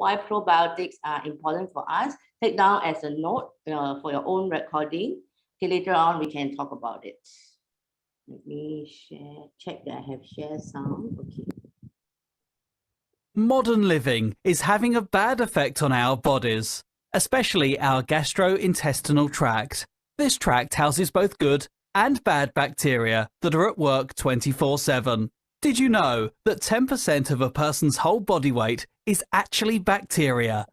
why probiotics are important for us. Take down as a note for your own recording. Okay, later on we can talk about it. Let me check that I have shared some. Okay. Modern living is having a bad effect on our bodies, especially our gastrointestinal tract. This tract houses both good and bad bacteria that are at work 24/7. Did you know that 10% of a person's whole body weight is actually bacteria?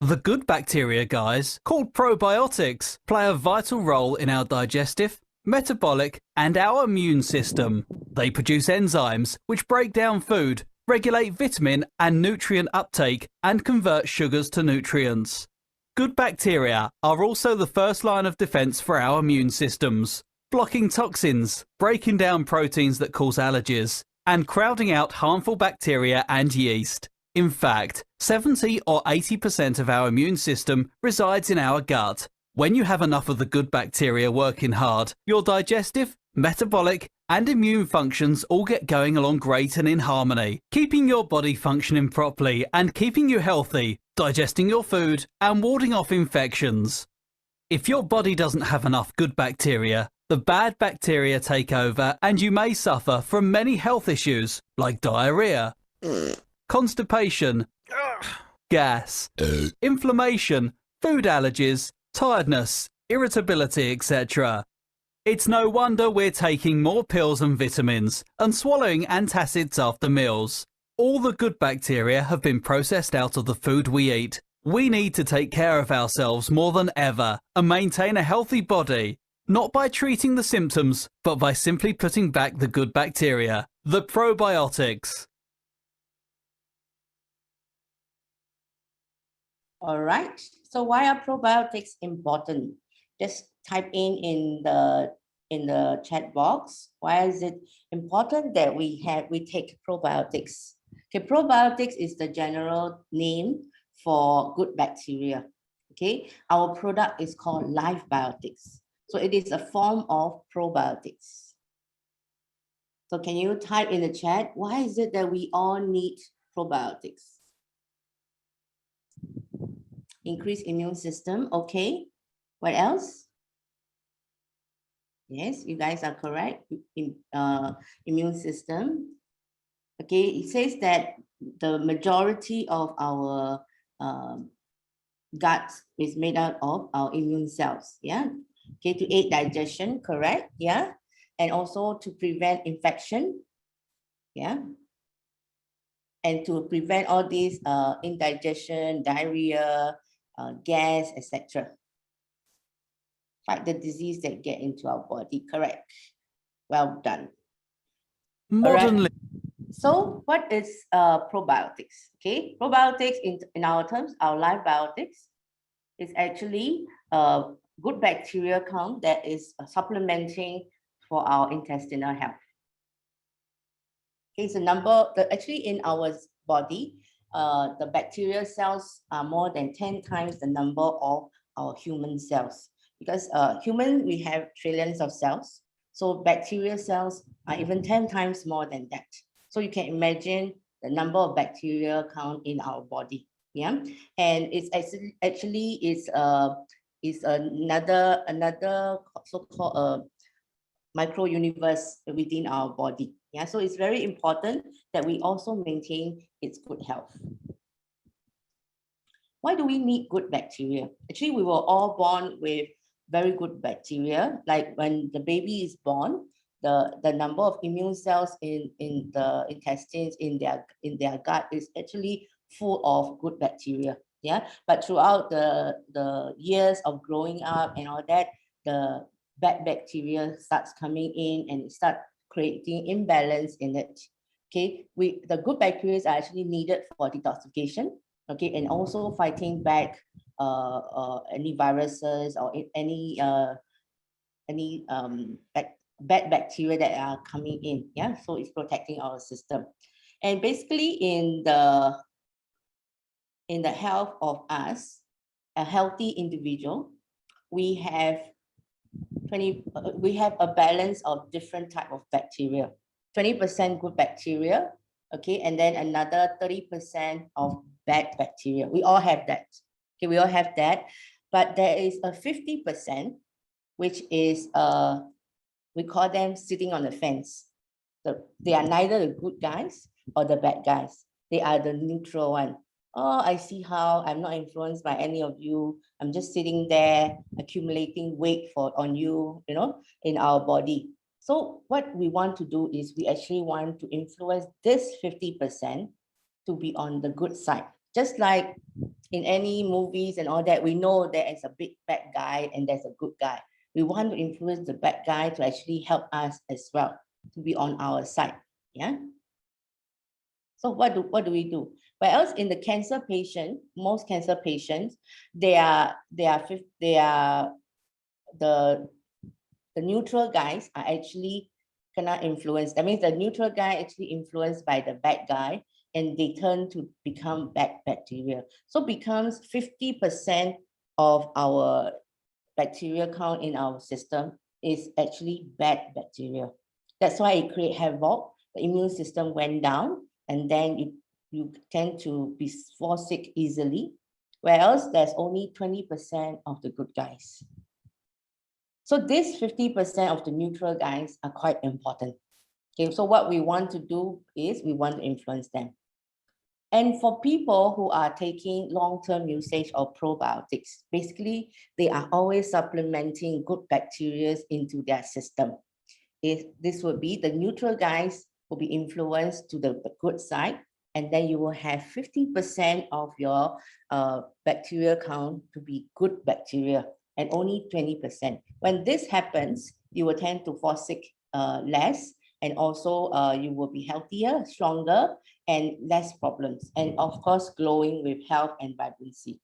The good bacteria, guys, called probiotics, play a vital role in our digestive, metabolic, and our immune system. They produce enzymes which break down food, regulate vitamin and nutrient uptake, and convert sugars to nutrients. Good bacteria are also the first line of defense for our immune systems, blocking toxins, breaking down proteins that cause allergies, and crowding out harmful bacteria and yeast. In fact, 70 or 80% of our immune system resides in our gut. When you have enough of the good bacteria working hard, your digestive, metabolic, and immune functions all get going along great and in harmony, keeping your body functioning properly and keeping you healthy, digesting your food, and warding off infections. If your body doesn't have enough good bacteria, the bad bacteria take over and you may suffer from many health issues like diarrhea, constipation, gas, inflammation, food allergies, tiredness, irritability, etc. It's no wonder we're taking more pills and vitamins and swallowing antacids after meals. All the good bacteria have been processed out of the food we eat. We need to take care of ourselves more than ever and maintain a healthy body, not by treating the symptoms, but by simply putting back the good bacteria, the probiotics. All right. So why are probiotics important? Just type in the chat box. Why is it important that we take probiotics? Okay, probiotics is the general name for good bacteria. Okay, our product is called Live Biotics. So it is a form of probiotics. So can you type in the chat, why is it that we all need probiotics? Increase immune system, okay. What else? Yes, you guys are correct. Immune system. Okay, it says that the majority of our gut is made out of our immune cells. Yeah. Okay, to aid digestion, correct? Yeah. And also to prevent infection. Yeah. And to prevent all these indigestion, diarrhea, gas, etc. Fight the disease that get into our body, correct? Well done. Modern So what is probiotics? Okay, probiotics in our terms, our live biotics is actually a good bacteria count that is supplementing for our intestinal health. Okay, so actually in our body, the bacterial cells are more than 10 times the number of our human cells. Because human, we have trillions of cells. So bacterial cells are even 10 times more than that. So you can imagine the number of bacteria count in our body. Yeah, and it's actually another so-called micro universe within our body. Yeah, so it's very important that we also maintain its good health. Why do we need good bacteria? Actually, we were all born with very good bacteria. Like when the baby is born, the number of immune cells in the intestines, in their gut is actually full of good bacteria. Yeah, but throughout the years of growing up and all that, the bad bacteria starts coming in and it starts creating imbalance in it. Okay, the good bacteria are actually needed for detoxification. Okay, and also fighting back any viruses or any bad bacteria that are coming in. Yeah, so it's protecting our system. And basically in the health of us, a healthy individual, we have a balance of different type of bacteria. 20% good bacteria, okay, and then another 30% of bad bacteria. We all have that. Okay, we all have that. But there is a 50%, which is, we call them sitting on the fence. So they are neither the good guys or the bad guys. They are the neutral one. Oh, I see how I'm not influenced by any of you. I'm just sitting there accumulating weight on you, in our body. So what we want to do is we actually want to influence this 50% to be on the good side. Just like in any movies and all that, we know there is a big bad guy and there's a good guy. We want to influence the bad guy to actually help us as well, to be on our side. Yeah. So what do we do? Whereas in the cancer patient, most cancer patients, the neutral guys are actually cannot influence. That means the neutral guy actually influenced by the bad guy, and they turn to become bad bacteria. So becomes 50% of our bacteria count in our system is actually bad bacteria. That's why it creates havoc. The immune system went down, and then you tend to fall sick easily, whereas there's only 20% of the good guys. So this 50% of the neutral guys are quite important. Okay, so what we want to do is we want to influence them. And for people who are taking long-term usage of probiotics, basically, they are always supplementing good bacteria into their system. This would be the neutral guys will be influenced to the good side, and then you will have 50% of your bacterial count to be good bacteria and only 20%. When this happens, you will tend to fall sick less, and also you will be healthier, stronger, and less problems. And of course, glowing with health and vibrancy.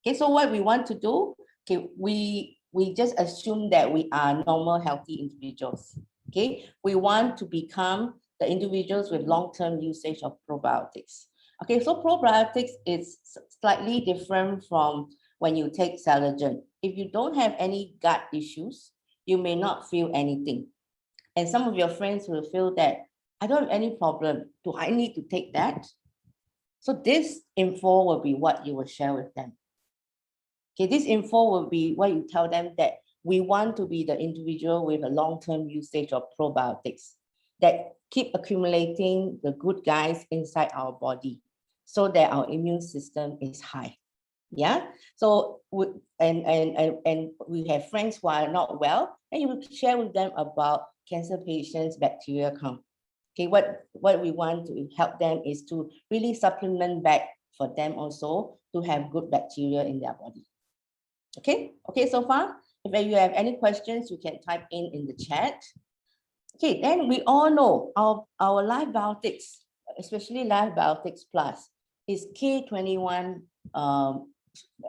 Okay, so what we want to do, okay, we just assume that we are normal, healthy individuals. Okay, we want to become the individuals with long-term usage of probiotics. Okay, so probiotics is slightly different from when you take Saligen. If you don't have any gut issues, you may not feel anything. And some of your friends will feel that, I don't have any problem. Do I need to take that? So this info will be what you will share with them. Okay, this info will be what you tell them that we want to be the individual with a long-term usage of probiotics that keep accumulating the good guys inside our body so that our immune system is high. Yeah. So and we have friends who are not well, and you will share with them about cancer patients' bacterial count. Okay, what we want to help them is to really supplement back for them also to have good bacteria in their body. Okay, so far, if you have any questions, you can type in the chat. Okay, then we all know our Live Biotics, especially Live Biotics Plus, is K21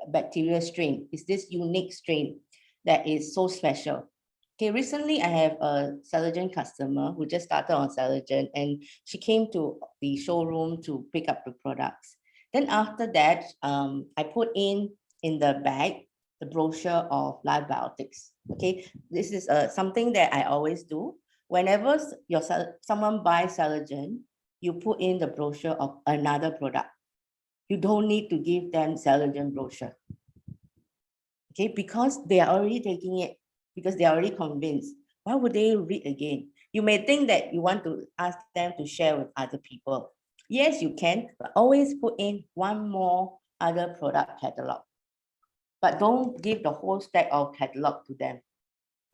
bacteria strain. It's this unique strain that is so special. Okay, recently I have a Saligen customer who just started on Saligen, and she came to the showroom to pick up the products. Then after that, I put in the bag the brochure of Live Biotics. Okay, this is something that I always do. Whenever someone buys Saligen, you put in the brochure of another product. You don't need to give them Saligen brochure. Okay, because they are already taking it, because they are already convinced. Why would they read again? You may think that you want to ask them to share with other people. Yes, you can, but always put in one more other product catalog. But don't give the whole stack of catalog to them.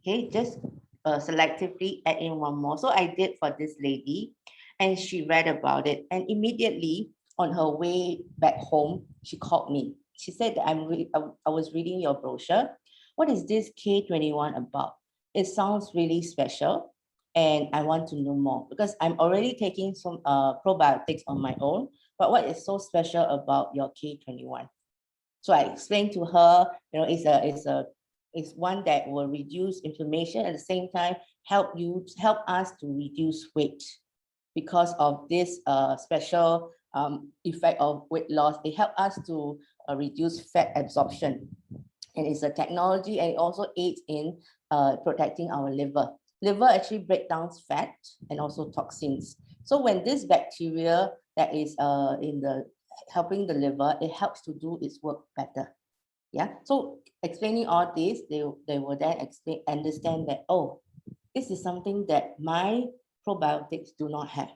Okay, just selectively add in one more. So I did for this lady, and she read about it, and immediately on her way back home, she called me. She said that I was reading your brochure. What is this K21 about? It sounds really special, and I want to know more because I'm already taking some probiotics on my own. But what is so special about your K21? So I explained to her, it's one that will reduce inflammation at the same time help us to reduce weight because of this special effect of weight loss. It helps us to reduce fat absorption, and it's a technology, and it also aids in protecting our liver. Liver actually breaks down fat and also toxins. So when this bacteria that is in the helping the liver, it helps to do its work better. Yeah. So explaining all this, they will then understand that, oh, this is something that my probiotics do not have.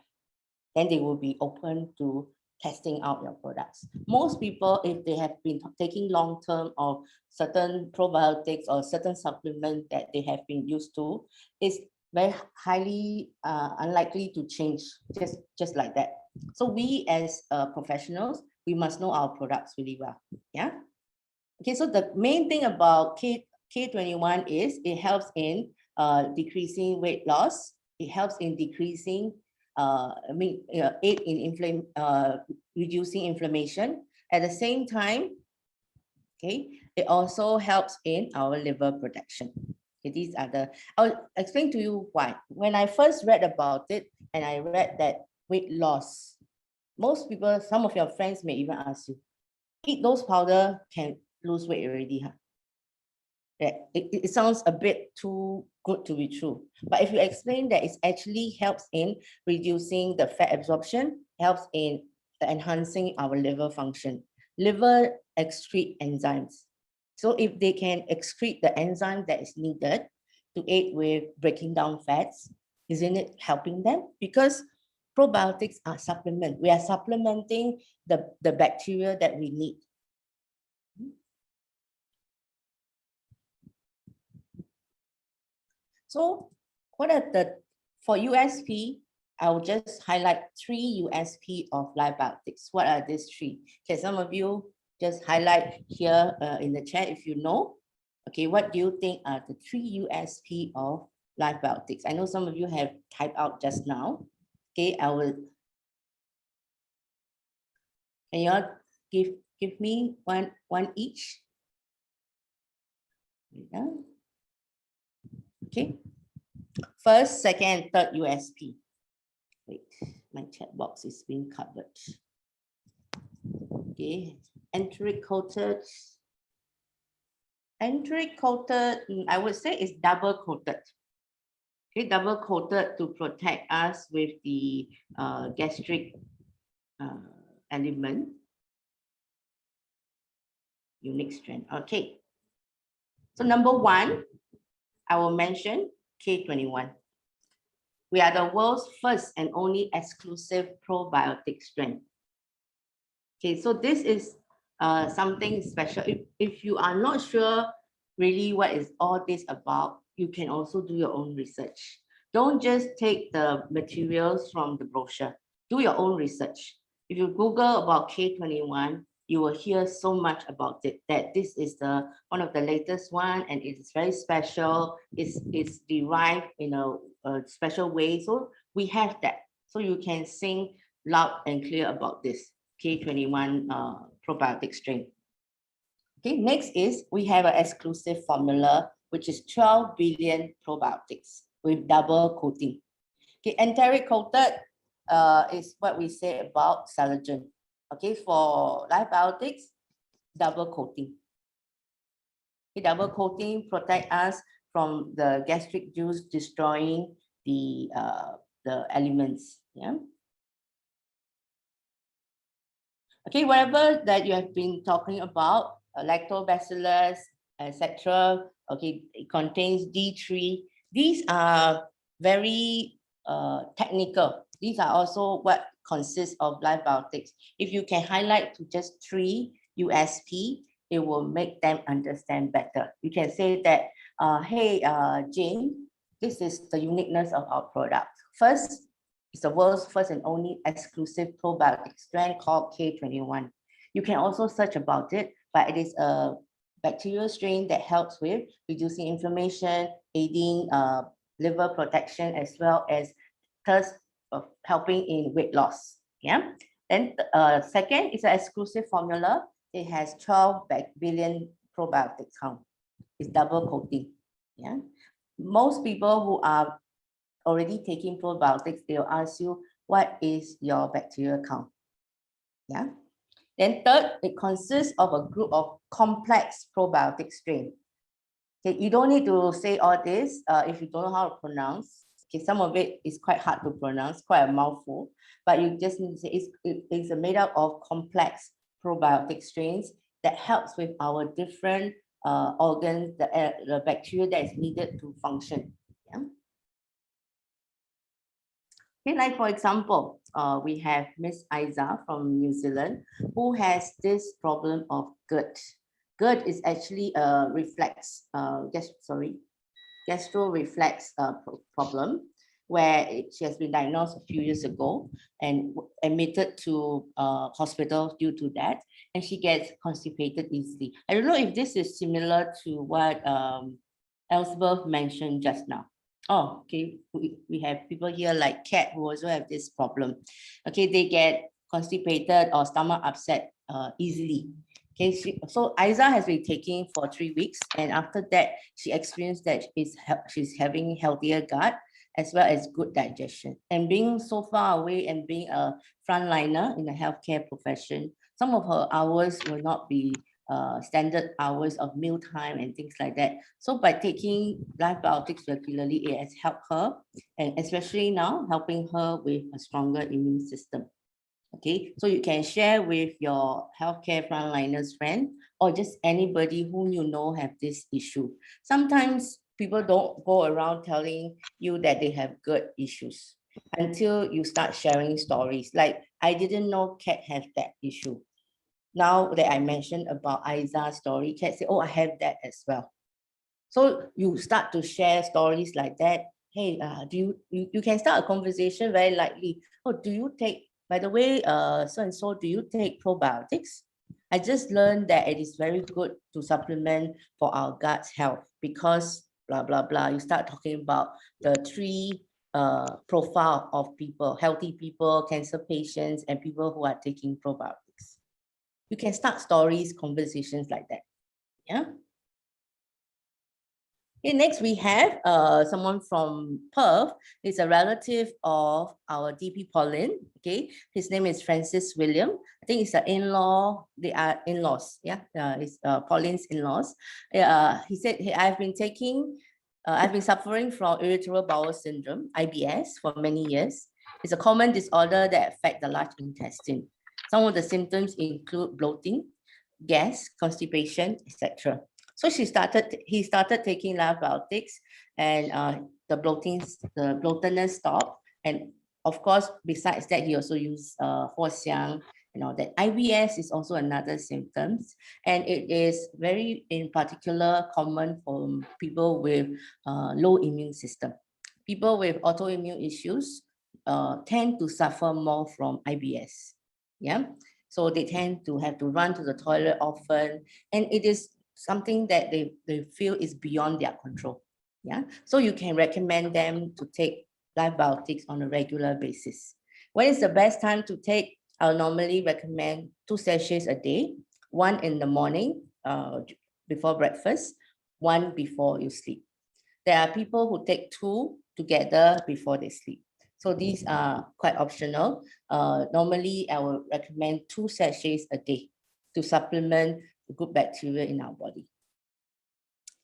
Then they will be open to testing out your products. Most people, if they have been taking long-term of certain probiotics or certain supplement that they have been used to, it's very highly unlikely to change just like that. So we as professionals, we must know our products really well. Yeah. Okay, so the main thing about K21 is it helps in decreasing weight loss. It helps in decreasing, aid in reducing inflammation. At the same time, okay, it also helps in our liver protection. Okay, these are the, I'll explain to you why. When I first read about it and I read that weight loss, most people, some of your friends may even ask you, eat those powder can lose weight already, huh? It sounds a bit too good to be true. But if you explain that it actually helps in reducing the fat absorption, helps in enhancing our liver function. Liver excrete enzymes. So if they can excrete the enzyme that is needed to aid with breaking down fats, isn't it helping them? Because probiotics are supplement. We are supplementing the bacteria that we need. So what are for USP, I will just highlight 3 USP of Libiotics. What are these 3? Okay, some of you just highlight here in the chat if you know. Okay, what do you think are the 3 USP of Libiotics? I know some of you have typed out just now. Okay, I will. Can you all give me one each? Yeah. Okay. First, second, third USP. Wait, my chat box is being covered. Okay, enteric coated. Enteric coated, I would say it's double coated. Okay, double coated to protect us with the gastric element. Unique strand. Okay. So number 1, I will mention K21. We are the world's first and only exclusive probiotic strain. Okay, so this is something special. If you are not sure really what is all this about, you can also do your own research. Don't just take the materials from the brochure. Do your own research. If you Google about K21, you will hear so much about it, that this is the one of the latest one, and it is very special. It's derived in a special way. So we have that. So you can sing loud and clear about this K21 probiotic strain. Okay, next is we have an exclusive formula, which is 12 billion probiotics with double coating. Okay, enteric coated is what we say about collagen. Okay, for Libiotics, double coating. Okay, double coating protect us from the gastric juice destroying the elements. Yeah. Okay, whatever that you have been talking about, lactobacillus, etc. Okay, it contains D3. These are very technical. These are also what consists of Libiotics. If you can highlight to just 3 USP, it will make them understand better. You can say that, hey, Jane, this is the uniqueness of our product. First, it's the world's first and only exclusive probiotic strain called K21. You can also search about it, but it is a bacterial strain that helps with reducing inflammation, aiding liver protection, as well as thus helping in weight loss. Yeah. Then second is an exclusive formula. It has 12 billion probiotic count. It's double coating. Yeah. Most people who are already taking probiotics, they'll ask you, what is your bacterial count? Yeah. Then third, it consists of a group of complex probiotic strain. Okay, you don't need to say all this if you don't know how to pronounce. Okay, some of it is quite hard to pronounce, quite a mouthful, but you just need to say it's made up of complex probiotic strains that helps with our different organs, the bacteria that is needed to function. Yeah. Okay, like for example, we have Miss Aiza from New Zealand who has this problem of GERD. GERD is actually a gastro reflex problem where she has been diagnosed a few years ago and admitted to hospital due to that, and she gets constipated easily. I don't know if this is similar to what Elizabeth mentioned just now. Oh, okay, we have people here like Kat who also have this problem. Okay, they get constipated or stomach upset easily. Okay, so Aiza has been taking for 3 weeks, and after that, she experienced that she's having healthier gut as well as good digestion. And being so far away and being a frontliner in the healthcare profession, some of her hours will not be standard hours of mealtime and things like that. So by taking live biotics regularly, it has helped her, and especially now helping her with a stronger immune system. Okay, so you can share with your healthcare frontliners friend or just anybody whom you know have this issue. Sometimes people don't go around telling you that they have gut issues until you start sharing stories. Like, I didn't know Kat has that issue. Now that I mentioned about Aiza's story, Kat said, oh, I have that as well. So you start to share stories like that. Hey, you can start a conversation very lightly. Oh, do you take, by the way, so and so, do you take probiotics? I just learned that it is very good to supplement for our gut's health because blah, blah, blah. You start talking about the three profile of people, healthy people, cancer patients, and people who are taking probiotics. You can start stories, conversations like that. Yeah. Okay, next we have someone from Perth. He's a relative of our DP Pauline. Okay, his name is Francis William. I think it's an in-law. They are in-laws. Yeah, it's Pauline's in-laws. He said, hey, I've been suffering from irritable bowel syndrome (IBS) for many years. It's a common disorder that affects the large intestine. Some of the symptoms include bloating, gas, constipation, etc. So he started taking live biotics, and the bloatedness stopped. And of course, besides that, he also used Huoxiang and all that. IBS is also another symptoms, and it is very, in particular, common for people with low immune system. People with autoimmune issues tend to suffer more from IBS. Yeah. So they tend to have to run to the toilet often, and it is something that they feel is beyond their control. Yeah, so you can recommend them to take live biotics on a regular basis. When is the best time to take? I'll normally recommend 2 sachets a day, one in the morning before breakfast, one before you sleep. There are people who take 2 together before they sleep. So these are quite optional. Normally, I will recommend 2 sachets a day to supplement the good bacteria in our body.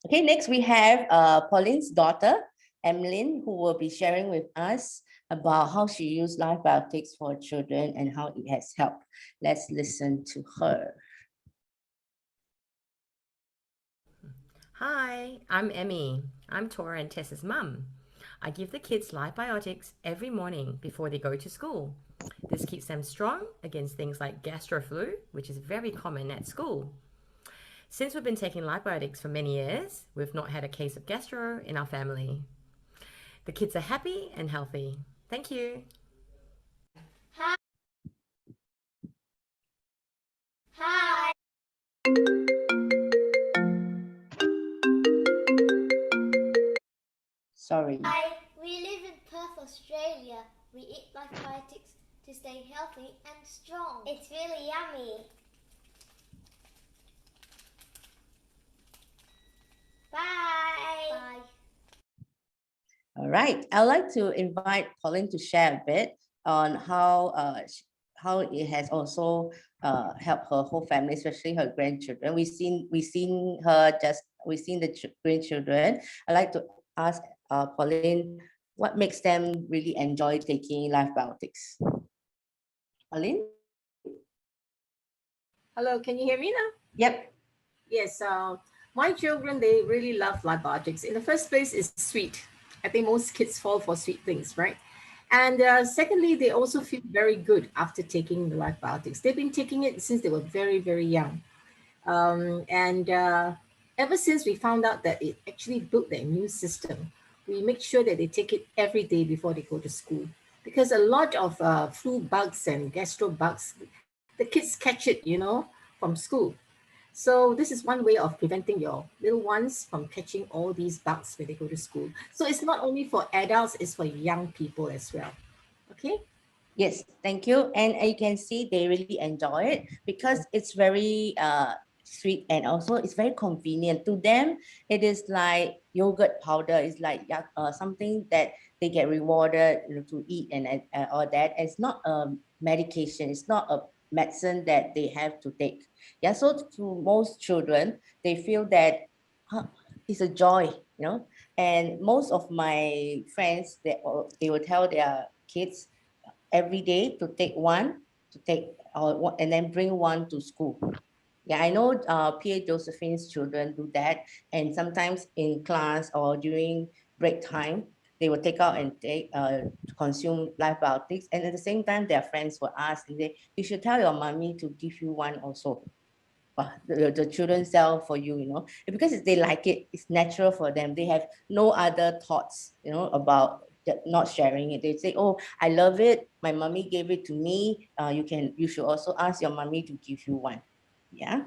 Okay, next we have Pauline's daughter, Emmeline, who will be sharing with us about how she used live biotics for children and how it has helped. Let's listen to her. Hi, I'm Emmy. I'm Tora and Tessa's mum. I give the kids live biotics every morning before they go to school. This keeps them strong against things like gastro flu, which is very common at school. Since we've been taking live biotics for many years, we've not had a case of gastro in our family. The kids are happy and healthy. Thank you. Hi. Sorry. Hi. We live in Perth, Australia. We eat live biotics to stay healthy and strong. It's really yummy. Bye. Bye. All right, I'd like to invite Pauline to share a bit on how it has also helped her whole family, especially her grandchildren. We've seen the grandchildren. I'd like to ask Pauline what makes them really enjoy taking live biotics? Aline? Hello, can you hear me now? Yep. Yes, my children, they really love libiotics. In the first place, it's sweet. I think most kids fall for sweet things, right? And secondly, they also feel very good after taking the libiotics. They've been taking it since they were very, very young. And ever since we found out that it actually built their immune system, we make sure that they take it every day before they go to school. Because a lot of flu bugs and gastro bugs, the kids catch it, from school. So this is one way of preventing your little ones from catching all these bugs when they go to school. So it's not only for adults, it's for young people as well. Okay? Yes, thank you. And you can see they really enjoy it because it's very sweet, and also it's very convenient to them. It is like yogurt powder. It's like something that they get rewarded, to eat, and all that. It's not a medication. It's not a medicine that they have to take. Yeah, so to most children, they feel that it's a joy, And most of my friends, they will tell their kids every day to take one, and then bring one to school. Yeah, I know PA Josephine's children do that, and sometimes in class or during break time, they will take out and to consume live biotics, and at the same time, their friends will ask, and you should tell your mommy to give you one also. The children sell for you, because they like it. It's natural for them. They have no other thoughts, about not sharing it. They say, oh, I love it. My mommy gave it to me. You should also ask your mommy to give you one. Yeah.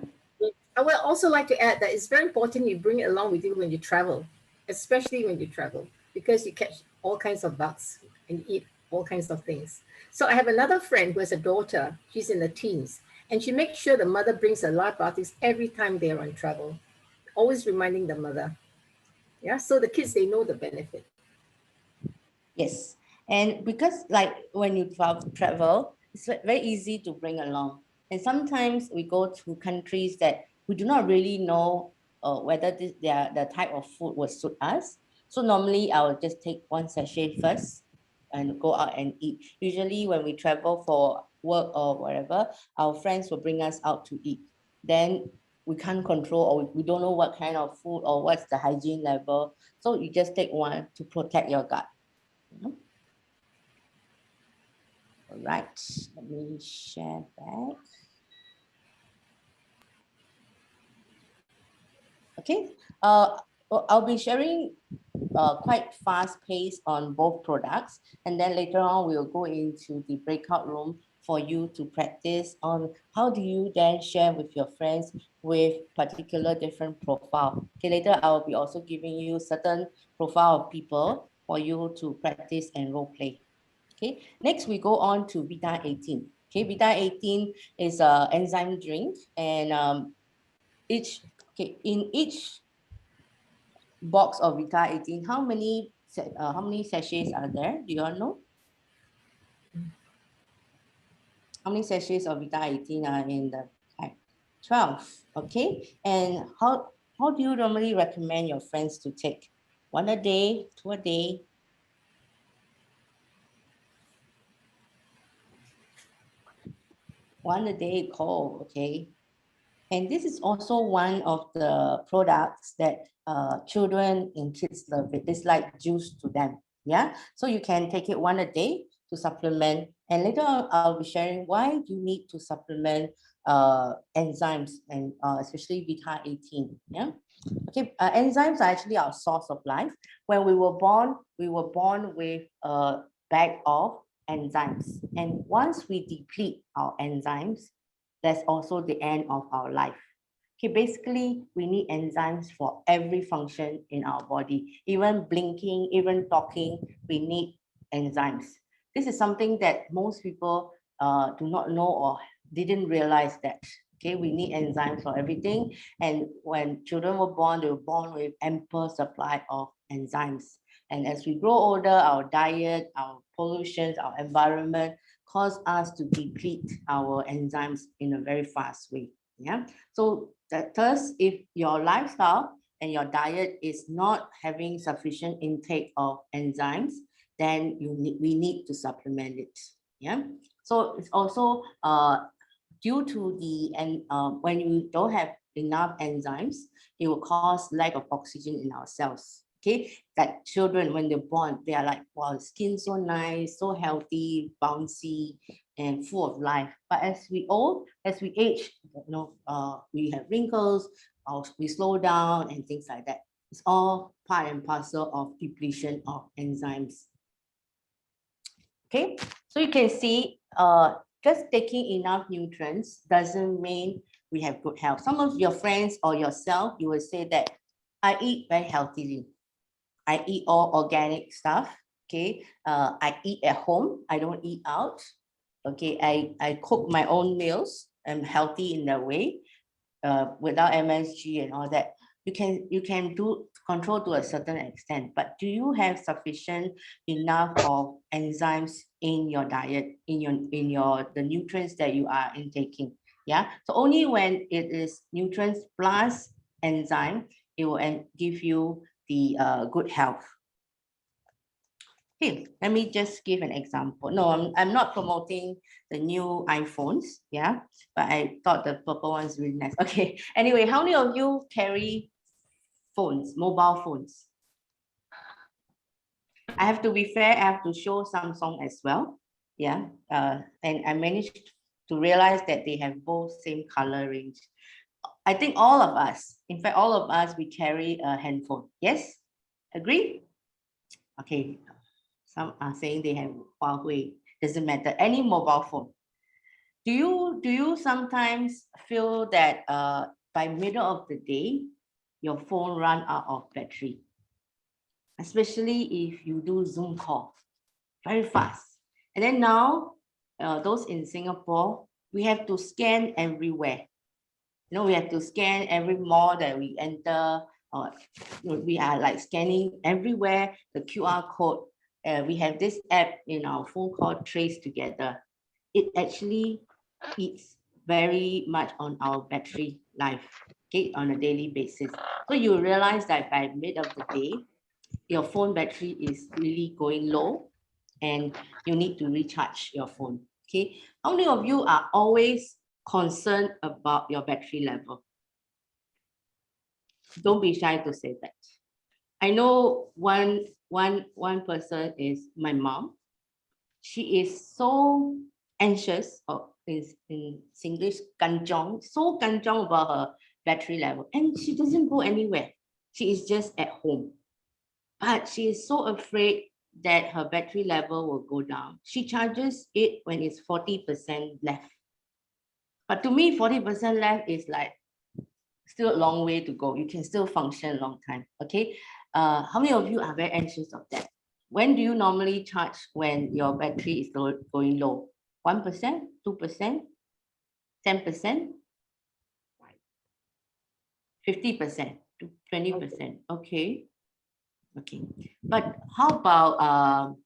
I would also like to add that it's very important you bring it along with you when you travel, especially when you travel, because you catch all kinds of bugs and eat all kinds of things. So I have another friend who has a daughter. She's in the teens, and she makes sure the mother brings her live biotics every time they're on travel, always reminding the mother. Yeah, so the kids, they know the benefit. Yes. And because like when you travel, it's very easy to bring along. And sometimes we go to countries that we do not really know whether the type of food will suit us. So normally I will just take one sachet first and go out and eat. Usually when we travel for work or whatever, our friends will bring us out to eat. Then we can't control, or we don't know what kind of food or what's the hygiene level. So you just take one to protect your gut. All right, let me share back. Okay, I'll be sharing quite fast pace on both products, and then later on we'll go into the breakout room for you to practice on how do you then share with your friends with particular different profile. Okay, later I'll be also giving you certain profile of people for you to practice and role play. Okay, next we go on to Vita 18. Okay, Vita 18 is a enzyme drink, and in each box of Vita 18, how many sachets are there? Do you all know? How many sachets of Vita 18 are in the pack? 12. Okay, and how do you normally recommend your friends to take? One a day, two a day? One a day, cold. Okay. And this is also one of the products that children and kids love it. It's like juice to them. Yeah. So you can take it one a day to supplement. And later on, I'll be sharing why you need to supplement enzymes, and especially Vita 18. Yeah. Okay. Enzymes are actually our source of life. When we were born with a bag of enzymes. And once we deplete our enzymes, that's also the end of our life. Okay, basically, we need enzymes for every function in our body. Even blinking, even talking, we need enzymes. This is something that most people do not know or didn't realize that. Okay, we need enzymes for everything. And when children were born, they were born with ample supply of enzymes. And as we grow older, our diet, our pollutions, our environment cause us to deplete our enzymes in a very fast way. Yeah. So thus, if your lifestyle and your diet is not having sufficient intake of enzymes, then we need to supplement it. Yeah. So it's also due to when you don't have enough enzymes, it will cause lack of oxygen in our cells. Okay, that children when they're born, they are like, wow, skin so nice, so healthy, bouncy, and full of life. But as we age, we have wrinkles, we slow down and things like that. It's all part and parcel of depletion of enzymes. Okay, so you can see, just taking enough nutrients doesn't mean we have good health. Some of your friends or yourself, you will say that I eat very healthily. I eat all organic stuff. Okay, I eat at home. I don't eat out. Okay, I cook my own meals. I'm healthy in that way, without MSG and all that. You can do control to a certain extent, but do you have sufficient enough of enzymes in your diet, in the nutrients that you are intaking? Yeah, so only when it is nutrients plus enzyme, it will give you the good health. Okay, let me just give an example. No, I'm not promoting the new iPhones, yeah, but I thought the purple one's really nice. Okay, anyway, how many of you carry phones, mobile phones? I have to be fair, I have to show Samsung as well, yeah, and I managed to realize that they have both same color range. I think all of us, in fact, all of us, we carry a handphone. Yes, agree? Okay, some are saying they have Huawei. Doesn't matter, any mobile phone. Do you sometimes feel that by middle of the day, your phone run out of battery? Especially if you do Zoom call, very fast. And then now, those in Singapore, we have to scan everywhere. We have to scan every mall that we enter. We are like scanning everywhere, the QR code. We have this app in our phone called Trace Together. It actually eats very much on our battery life, okay, on a daily basis. So you realize that by mid of the day, your phone battery is really going low and you need to recharge your phone. Okay, how many of you are always concerned about your battery level? Don't be shy to say that. I know one person is my mom. She is so anxious, or is in Singlish, kanjong, so kanjong about her battery level, and she doesn't go anywhere. She is just at home. But she is so afraid that her battery level will go down. She charges it when it's 40% left. But to me, 40% left is like still a long way to go. You can still function a long time. Okay. How many of you are very anxious of that? When do you normally charge when your battery is going low? 1%, 2%, 10%, 50%, 20%. Okay. Okay. But how about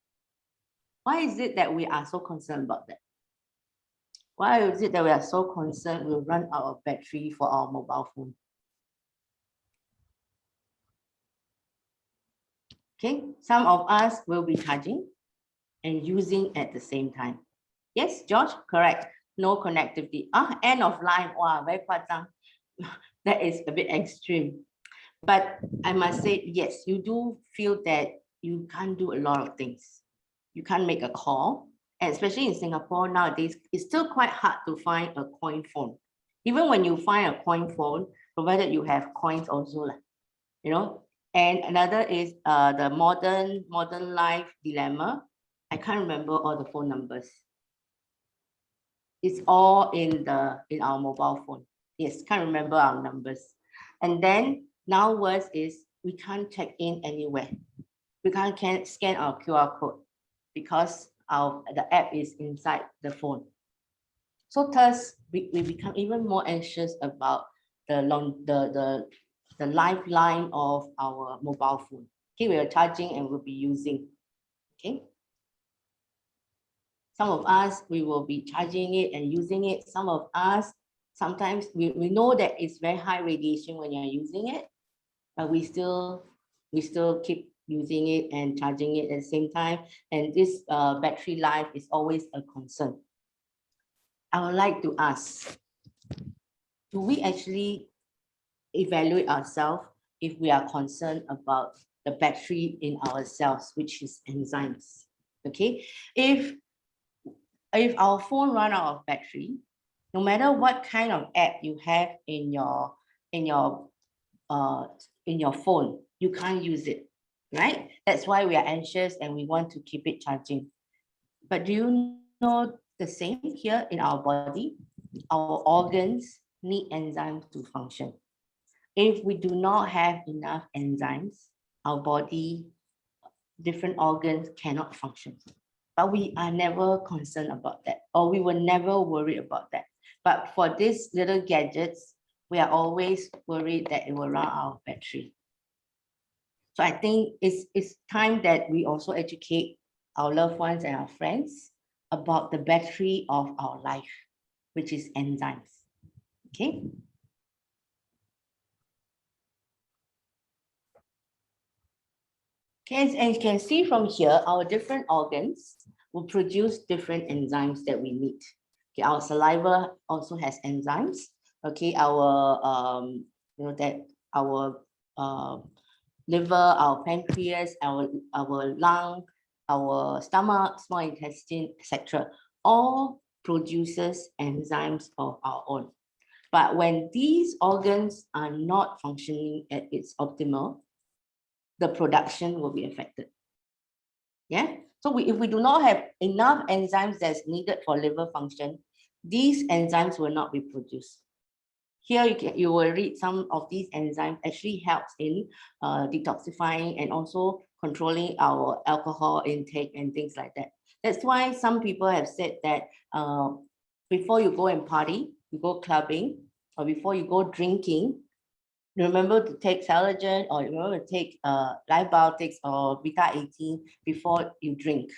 why is it that we are so concerned about that? Why is it that we are so concerned we'll run out of battery for our mobile phone? Okay, some of us will be charging and using at the same time. Yes, George, correct. No connectivity. End of life. Wow, very patang. That is a bit extreme. But I must say, yes, you do feel that you can't do a lot of things. You can't make a call. And especially in Singapore nowadays, it's still quite hard to find a coin phone. Even when you find a coin phone, provided you have coins also, you know. And another is the modern life dilemma. I can't remember all the phone numbers. It's all in our mobile phone. Yes, can't remember our numbers. And then now worse is we can't check in anywhere. We can't scan our QR code because the app is inside the phone. So thus we become even more anxious about the lifeline of our mobile phone. Okay, we are charging and we'll be using. Okay. Some of us, we will be charging it and using it. Some of us, sometimes we know that it's very high radiation when you're using it, but we still keep using it and charging it at the same time. And this battery life is always a concern. I would like to ask, do we actually evaluate ourselves if we are concerned about the battery in our cells, which is enzymes? Okay, if our phone run out of battery, no matter what kind of app you have in your phone, you can't use it, right? That's why we are anxious and we want to keep it charging. But do you know the same here in our body? Our organs need enzymes to function. If we do not have enough enzymes, our body, different organs cannot function. But we are never concerned about that, or we will never worry about that. But for these little gadgets, we are always worried that it will run out of battery. So I think it's time that we also educate our loved ones and our friends about the battery of our life, which is enzymes. Okay. Okay, and you can see from here, our different organs will produce different enzymes that we need. Okay, our saliva also has enzymes. Okay, our our liver, our pancreas, our lung, our stomach, small intestine, etc., all produces enzymes of our own. But when these organs are not functioning at its optimal, the production will be affected. Yeah. So if we do not have enough enzymes that's needed for liver function, these enzymes will not be produced. Here you will read some of these enzymes actually helps in detoxifying and also controlling our alcohol intake and things like that. That's why some people have said that before you go and party, you go clubbing, or before you go drinking, remember to take Saligen, or remember to take live biotics or beta-18 before you drink.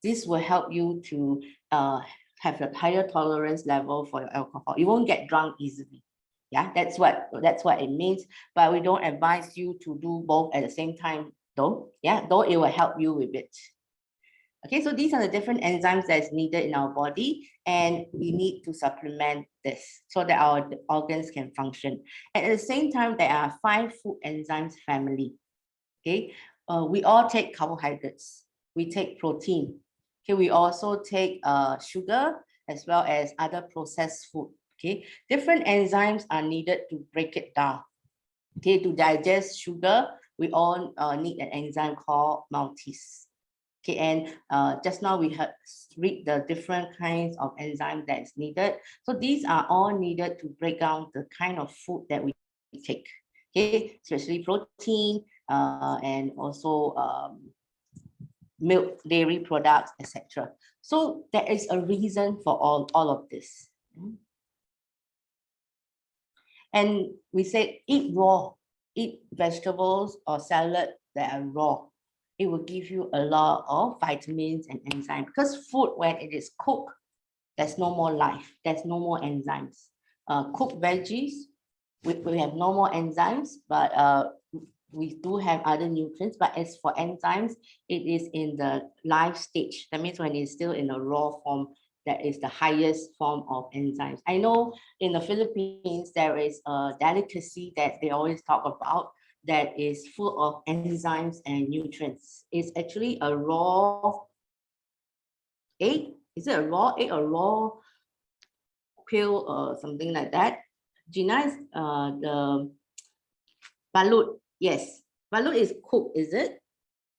This will help you to have a higher tolerance level for your alcohol. You won't get drunk easily. Yeah, that's what it means. But we don't advise you to do both at the same time, though. Yeah, though it will help you with it. Okay, so these are the different enzymes that's needed in our body, and we need to supplement this so that our organs can function. At the same time, there are 5 food enzymes family. Okay, we all take carbohydrates. We take protein. Okay, we also take sugar as well as other processed food. Okay, different enzymes are needed to break it down. Okay, to digest sugar, we all need an enzyme called maltase. Okay, and just now we have read the different kinds of enzyme that's needed. So these are all needed to break down the kind of food that we take. Okay, especially protein and also milk, dairy products, etc. So there is a reason for all of this. And we said eat raw, eat vegetables or salad that are raw. It will give you a lot of vitamins and enzymes, because food, when it is cooked, there's no more life, there's no more enzymes. Cooked veggies, we have no more enzymes, but we do have other nutrients. But as for enzymes, it is in the live stage. That means when it's still in a raw form, that is the highest form of enzymes. I know in the Philippines, there is a delicacy that they always talk about that is full of enzymes and nutrients. It's actually a raw egg. Is it a raw egg or raw pill or something like that? Gina is the balut. Yes, balut is cooked, is it?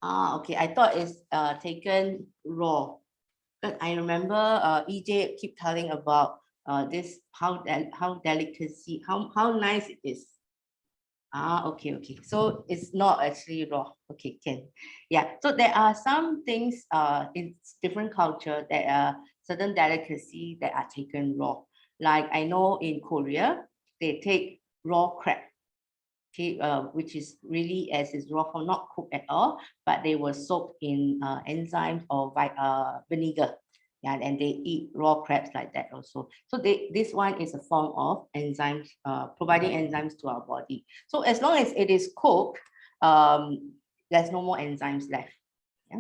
Okay. I thought it's taken raw. But I remember EJ keep telling about this how delicacy, how nice it is. Okay. So it's not actually raw. Okay, can. Yeah. So there are some things in different culture that are certain delicacy that are taken raw. Like I know in Korea, they take raw crab. Okay, which is really as is raw form, not cooked at all, but they were soaked in enzymes or vinegar. Yeah, and they eat raw crabs like that also. So this one is a form of enzymes, providing enzymes to our body. So as long as it is cooked, there's no more enzymes left. Yeah?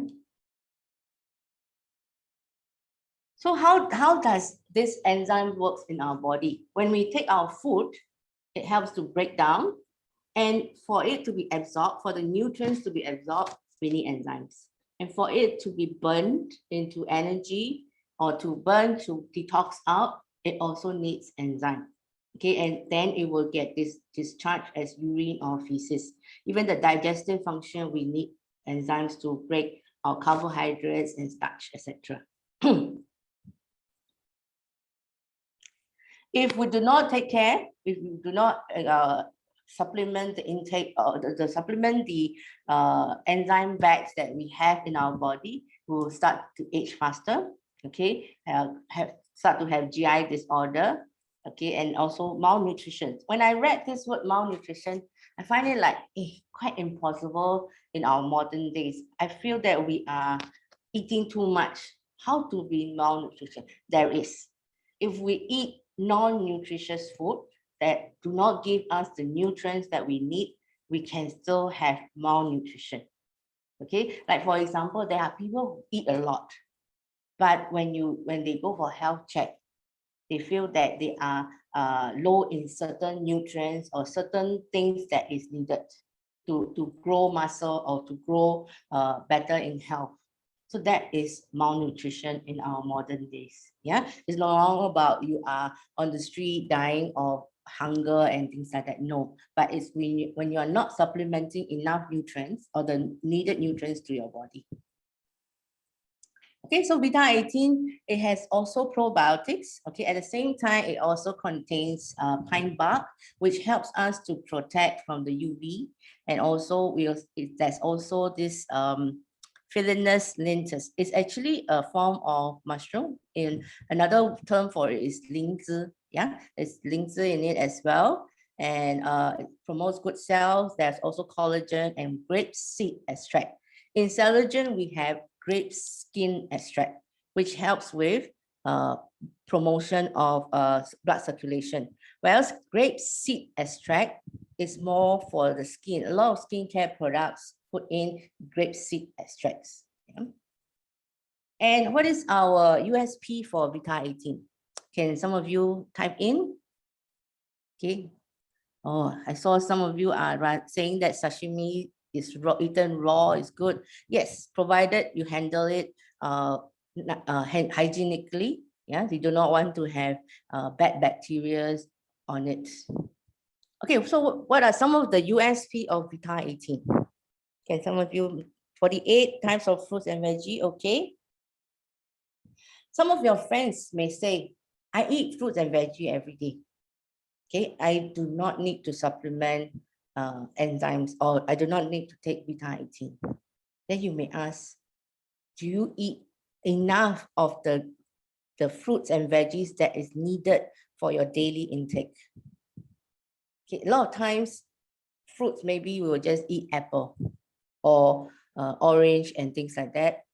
So how does this enzyme works in our body? When we take our food, it helps to break down, and for it to be absorbed, for the nutrients to be absorbed, we need enzymes. And for it to be burned into energy or to burn to detox out, it also needs enzyme. Okay, and then it will get discharged as urine or feces. Even the digestive function, we need enzymes to break our carbohydrates and starch, etc. If we do not take care, if we do not supplement the intake or supplement the enzyme bags that we have in our body, we will start to age faster. Okay, start to have GI disorder. Okay, and also malnutrition. When I read this word malnutrition, I find it like quite impossible in our modern days. I feel that we are eating too much. How to be malnutrition? There is. If we eat non-nutritious food that do not give us the nutrients that we need, we can still have malnutrition. Okay, like for example, there are people who eat a lot, but when they go for health check, they feel that they are low in certain nutrients or certain things that is needed to grow muscle or to grow better in health. So that is malnutrition in our modern days. Yeah, it's no longer about you are on the street dying of hunger and things like that. No, but it's when you are not supplementing enough nutrients or the needed nutrients to your body. Okay, so beta-18, it has also probiotics. Okay, at the same time, it also contains pine bark, which helps us to protect from the UV. And also, there's also this Philinus lentus. It's actually a form of mushroom. In another term for it is lingzi. Yeah, it's lingzi in it as well. And it promotes good cells. There's also collagen and grape seed extract. In Celogen, we have grape skin extract, which helps with promotion of blood circulation. Whereas grape seed extract is more for the skin. A lot of skincare products put in grape seed extracts. Yeah. And what is our USP for beta-18? Can some of you type in? Okay. Oh, I saw some of you are saying that sashimi is eaten raw is good. Yes, provided you handle it hygienically. Yeah, you do not want to have bad bacteria on it. Okay, so what are some of the USP of beta-18? Can some of you, 48 types of fruits and veggie, okay? Some of your friends may say, I eat fruits and veggie every day. Okay, I do not need to supplement enzymes, or I do not need to take beta-18. Then you may ask, do you eat enough of the fruits and veggies that is needed for your daily intake? Okay, a lot of times, fruits, maybe we will just eat apple or orange and things like that.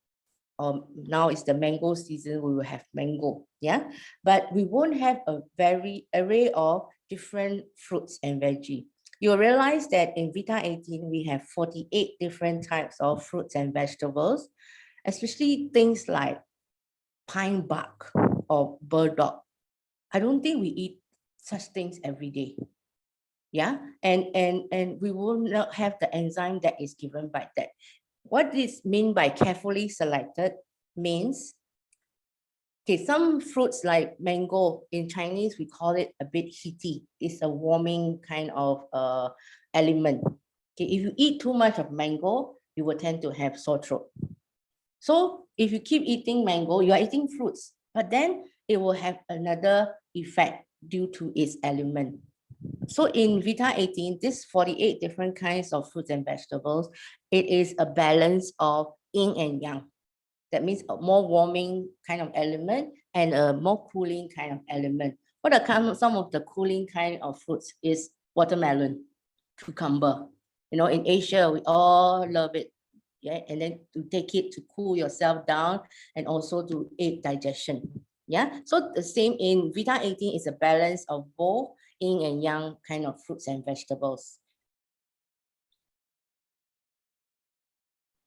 Now it's the mango season, we will have mango, yeah? But we won't have a very array of different fruits and veggie. You'll realize that in beta-18, we have 48 different types of fruits and vegetables, especially things like pine bark or burdock. I don't think we eat such things every day. Yeah, and we will not have the enzyme that is given by that. What this mean by carefully selected means, okay, some fruits like mango, in Chinese, we call it a bit heaty. It's a warming kind of element. Okay, if you eat too much of mango, you will tend to have sore throat. So if you keep eating mango, you are eating fruits, but then it will have another effect due to its element. So in beta-18, this 48 different kinds of fruits and vegetables, it is a balance of yin and yang. That means a more warming kind of element and a more cooling kind of element. What are some of the cooling kind of fruits is watermelon, cucumber. You know, in Asia, we all love it. Yeah, and then to take it to cool yourself down and also to aid digestion. Yeah, so the same in beta-18 is a balance of both yin and yang kind of fruits and vegetables.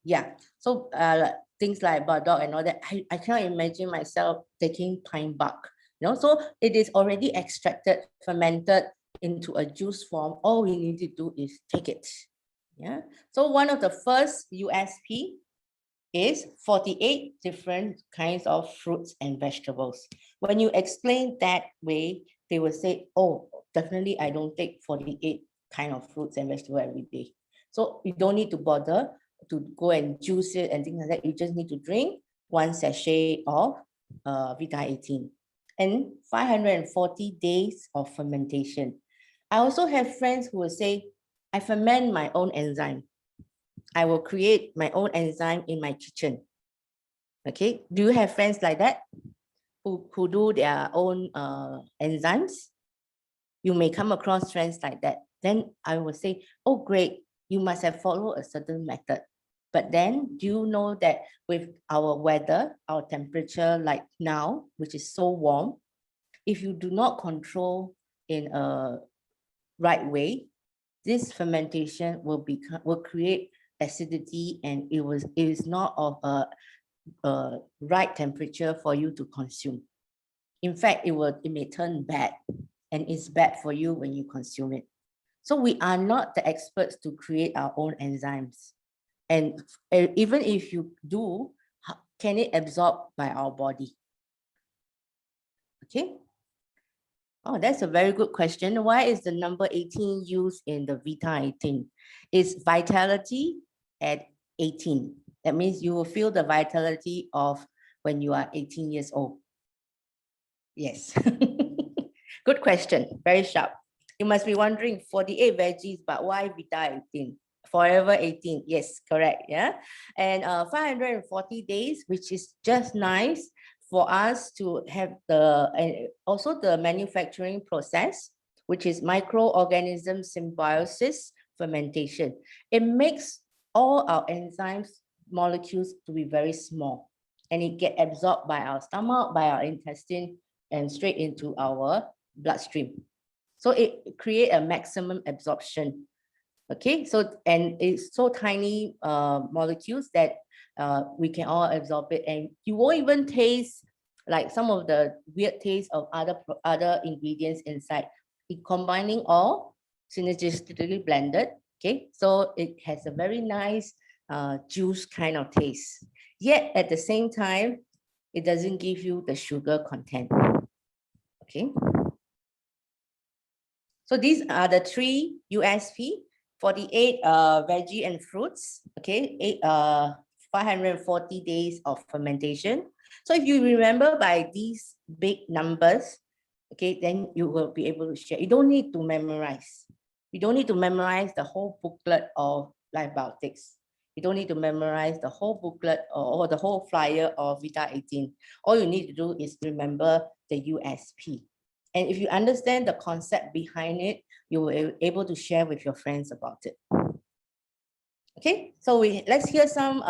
Yeah. So things like burdock and all that, I cannot imagine myself taking pine bark. So it is already extracted, fermented into a juice form. All we need to do is take it. Yeah. So one of the first USP is 48 different kinds of fruits and vegetables. When you explain that way, they will say, oh, definitely I don't take 48 kind of fruits and vegetables every day. So you don't need to bother to go and juice it and things like that. You just need to drink 1 sachet of Vita-18 and 540 days of fermentation. I also have friends who will say, I ferment my own enzyme. I will create my own enzyme in my kitchen. Okay, do you have friends like that who do their own enzymes? You may come across friends like that. Then I will say, oh, great, you must have followed a certain method. But then do you know that with our weather, our temperature like now, which is so warm, if you do not control in a right way, this fermentation will create acidity, and it is not of a right temperature for you to consume. In fact, it may turn bad, and it's bad for you when you consume it. So we are not the experts to create our own enzymes. And even if you do, can it absorb by our body? Okay. Oh, that's a very good question. Why is the number 18 used in the Vita-18? It's vitality at 18. That means you will feel the vitality of when you are 18 years old. Yes. Good question. Very sharp. You must be wondering 48 veggies, but why Vita-18? Forever 18. Yes, correct. Yeah. And 540 days, which is just nice for us to have and also the manufacturing process, which is microorganism symbiosis fermentation. It makes all our enzymes molecules to be very small, and it get absorbed by our stomach, by our intestine, and straight into our bloodstream. So it create a maximum absorption. Okay, so and it's so tiny molecules that we can all absorb it, and you won't even taste like some of the weird taste of other ingredients inside. It combining all synergistically blended. Okay, so it has a very nice juice kind of taste. Yet at the same time, it doesn't give you the sugar content. Okay. So these are the 3 USP, 48 veggie and fruits, okay, 540 days of fermentation. So if you remember by these big numbers, okay, then you will be able to share. You don't need to memorize. You don't need to memorize the whole booklet of Life Biotics. You don't need to memorize the whole booklet or the whole flyer of Vita-18. All you need to do is remember the USP. And if you understand the concept behind it, you will be able to share with your friends about it. Okay, so let's hear some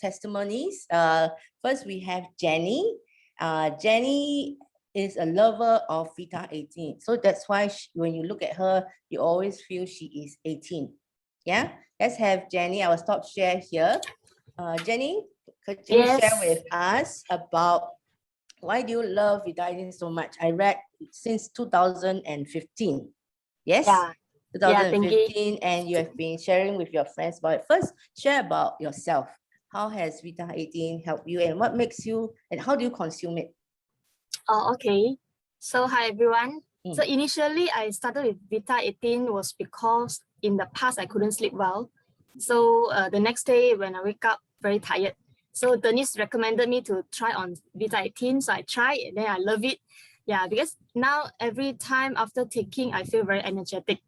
testimonies. First, we have Jenny. Jenny is a lover of Vita-18. So that's why when you look at her, you always feel she is 18. Yeah, let's have Jenny. I will stop share here. Jenny, could you share with us about why do you love Vita-18 so much? I read since 2015. Yes? Yeah. 2015, and you have been sharing with your friends about it. First, share about yourself. How has Vita-18 helped you, and what makes you, and how do you consume it? Oh, okay. So hi everyone. So initially I started with Vita-18 was because in the past I couldn't sleep well. So the next day when I wake up very tired. So Denise recommended me to try on Vita-18. So I tried and then I love it. Yeah, because now every time after taking, I feel very energetic.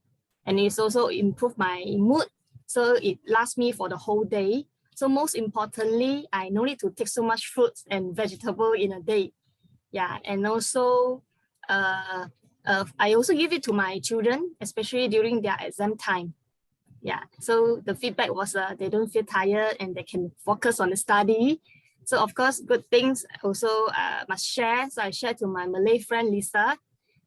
And it's also improved my mood. So it lasts me for the whole day. So most importantly, I no need to take so much fruits and vegetable in a day. Yeah, and also I also give it to my children, especially during their exam time. Yeah, so the feedback was they don't feel tired and they can focus on the study. So of course, good things also must share. So I shared to my Malay friend Lisa.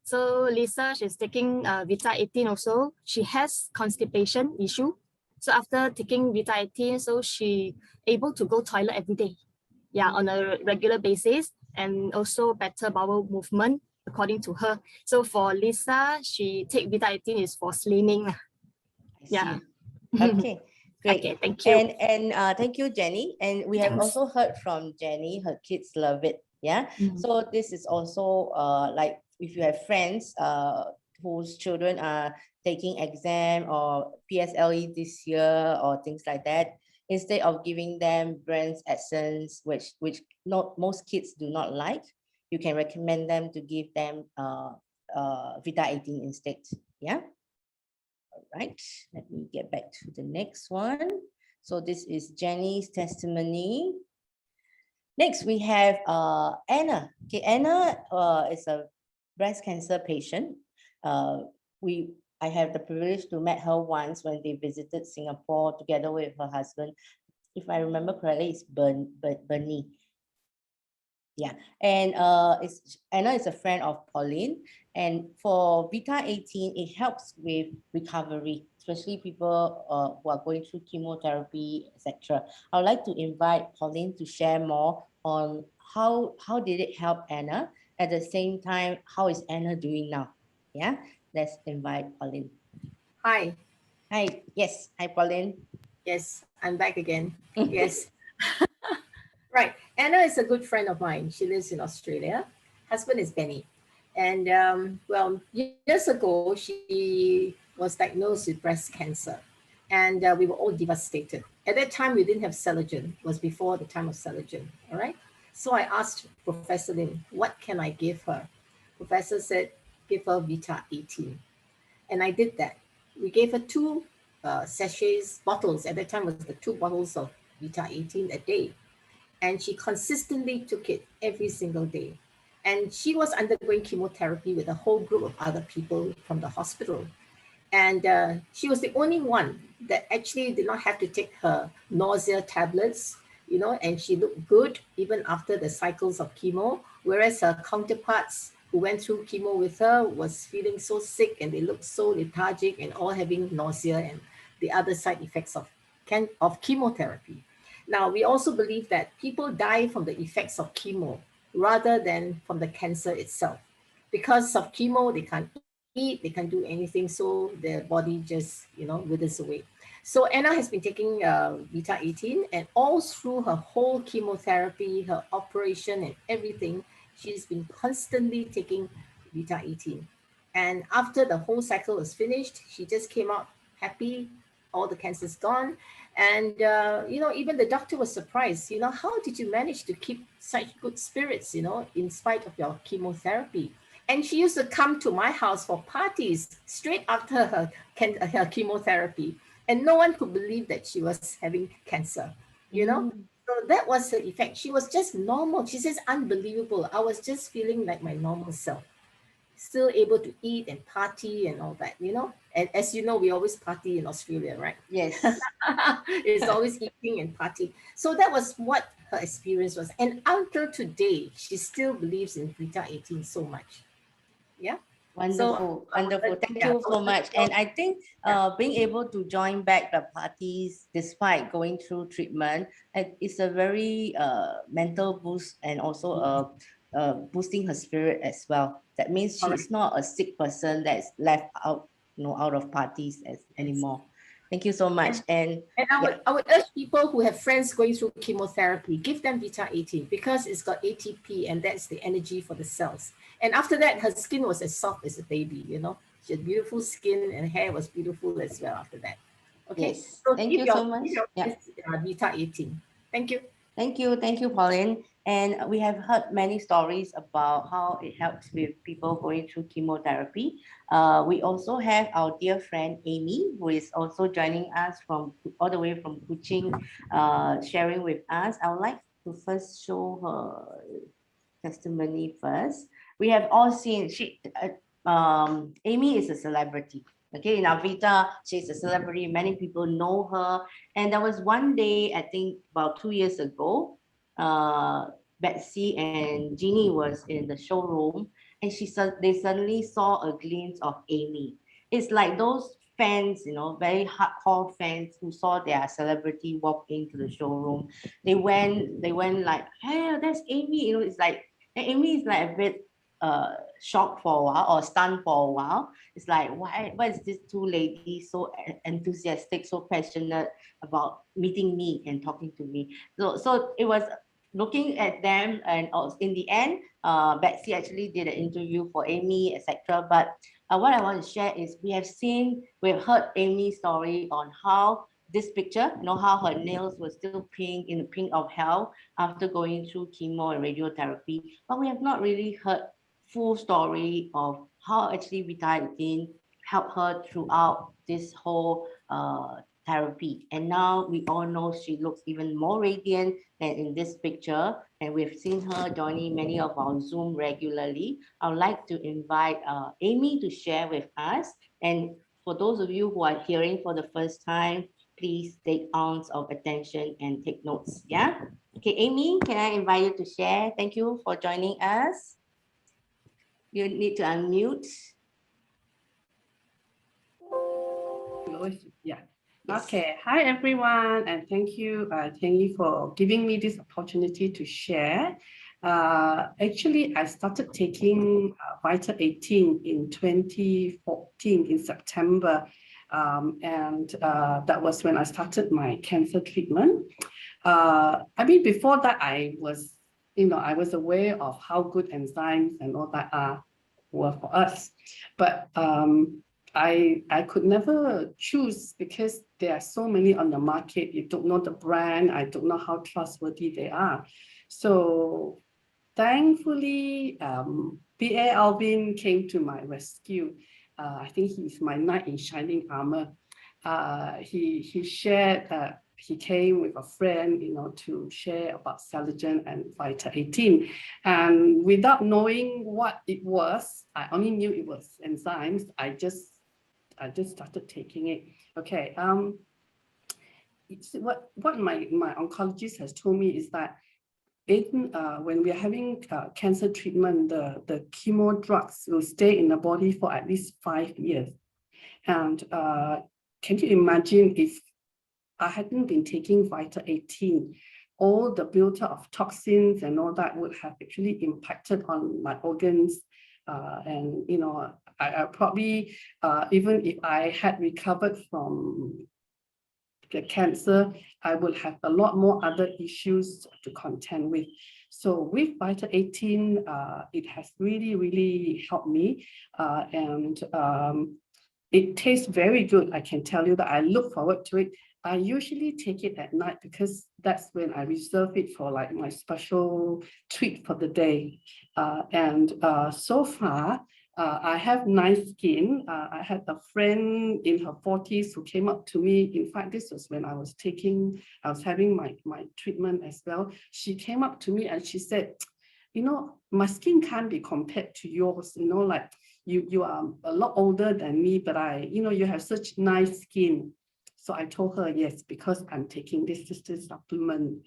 So Lisa, she's taking Vita-18 also. She has constipation issue. So after taking Vita 18, so she able to go toilet every day. Yeah, on a regular basis, and also better bowel movement according to her. So for Lisa, she take Vita 18 is for slimming. I Yeah. see. Okay, great. Okay, thank you. And thank you, Jenny. And we have Thanks. also heard from Jenny, her kids love it. Yeah. So this is also like if you have friends whose children are taking exam or PSLE this year or things like that, instead of giving them brands essence, which not most kids do not like, you can recommend them to give them Vita 18 instead. Yeah. Right, let me get back to the next one. So this is Jenny's testimony. Next, we have Anna. Okay, Anna is a breast cancer patient. I have the privilege to meet her once when they visited Singapore together with her husband. If I remember correctly, it's Bernie. Yeah, and Anna is a friend of Pauline, and for Vita 18, it helps with recovery, especially people who are going through chemotherapy, etc. I would like to invite Pauline to share more on how did it help Anna. At the same time, how is Anna doing now? Yeah, let's invite Pauline. Hi. Hi, yes, hi Pauline. Yes, I'm back again. Yes. Right. Anna is a good friend of mine. She lives in Australia. Husband is Benny. And well, years ago, she was diagnosed with breast cancer. And we were all devastated. At that time, we didn't have Celagen. It was before the time of Celagen. All right. So I asked Professor Lim, what can I give her? Professor said, give her Vita 18. And I did that. We gave her two sachets, bottles. At that time, was the two bottles of Vita 18 a day, and she consistently took it every single day. And she was undergoing chemotherapy with a whole group of other people from the hospital. And she was the only one that actually did not have to take her nausea tablets, and she looked good even after the cycles of chemo, whereas her counterparts who went through chemo with her was feeling so sick and they looked so lethargic and all having nausea and the other side effects of chemotherapy. Now, we also believe that people die from the effects of chemo rather than from the cancer itself. Because of chemo, they can't eat, they can't do anything, so their body just, withers away. So Anna has been taking Vita 18, and all through her whole chemotherapy, her operation and everything, she's been constantly taking Vita 18. And after the whole cycle was finished, she just came out happy, all the cancer's gone. And, even the doctor was surprised, how did you manage to keep such good spirits, in spite of your chemotherapy? And she used to come to my house for parties straight after her chemotherapy. And no one could believe that she was having cancer, So that was her effect. She was just normal. She says, unbelievable. I was just feeling like my normal self, still able to eat and party and all that, And as you know, we always party in Australia, right? Yes. It's always eating and partying. So that was what her experience was. And until today, she still believes in Vita 18 so much. Yeah. Wonderful, wonderful. Thank you so much. And I think being able to join back the parties despite going through treatment, it's a very mental boost and also boosting her spirit as well. That means she is not a sick person that's left out, out of parties anymore. Thank you so much. And I would urge people who have friends going through chemotherapy, give them Vita 18 because it's got ATP and that's the energy for the cells. And after that, her skin was as soft as a baby, She had beautiful skin and hair was beautiful as well after that. Okay. Yes. So thank you so much. Vita 18. Thank you. Thank you, Pauline. And we have heard many stories about how it helps with people going through chemotherapy. We also have our dear friend Amy, who is also joining us from all the way from Kuching, sharing with us. I would like to first show her testimony first. We have all seen Amy is a celebrity. Okay, in Avita, she's a celebrity. Many people know her. And there was one day, I think about 2 years ago, Betsy and Jeannie was in the showroom, and they suddenly saw a glimpse of Amy. It's like those fans, very hardcore fans who saw their celebrity walk into the showroom. They went like, hey, that's Amy. It's like, and Amy is like a bit shocked for a while or stunned for a while. It's like, why is this two ladies so enthusiastic, so passionate about meeting me and talking to me? So it was looking at them, and in the end, Betsy actually did an interview for Amy, etc. But what I want to share is we've heard Amy's story on how this picture, how her nails were still pink, in the pink of hell after going through chemo and radiotherapy. But we have not really heard full story of how actually Vita helped her throughout this whole therapy. And now we all know she looks even more radiant than in this picture. And we've seen her joining many of our Zoom regularly. I would like to invite Amy to share with us. And for those of you who are hearing for the first time, please take ounce of attention and take notes. Yeah. Okay, Amy, can I invite you to share? Thank you for joining us. You need to unmute. Yeah. Okay. Hi, everyone, and thank you, Theingi, for giving me this opportunity to share. Actually, I started taking Vita 18 in 2014 in September, and that was when I started my cancer treatment. I mean, before that, I was aware of how good enzymes and all that were for us, but I could never choose because there are so many on the market. You don't know the brand. I don't know how trustworthy they are. So thankfully, B.A. Alvin came to my rescue. I think he's my knight in shining armor. He shared that he came with a friend, to share about Saligen and Vita 18. And without knowing what it was, I only knew it was enzymes. I just started taking it. Okay. What my oncologist has told me is that when we are having cancer treatment, the chemo drugs will stay in the body for at least 5 years. And can you imagine if I hadn't been taking Vita 18, all the buildup of toxins and all that would have actually impacted on my organs. And, I probably, even if I had recovered from the cancer, I would have a lot more other issues to contend with. So with Vita 18, it has really, really helped me. And it tastes very good. I can tell you that I look forward to it. I usually take it at night because that's when I reserve it for like my special treat for the day. And so far, I have nice skin. I had a friend in her 40s who came up to me. In fact, this was when I was having my treatment as well. She came up to me and she said, my skin can't be compared to yours, like you are a lot older than me, but you have such nice skin. So I told her, yes, because I'm taking this supplement.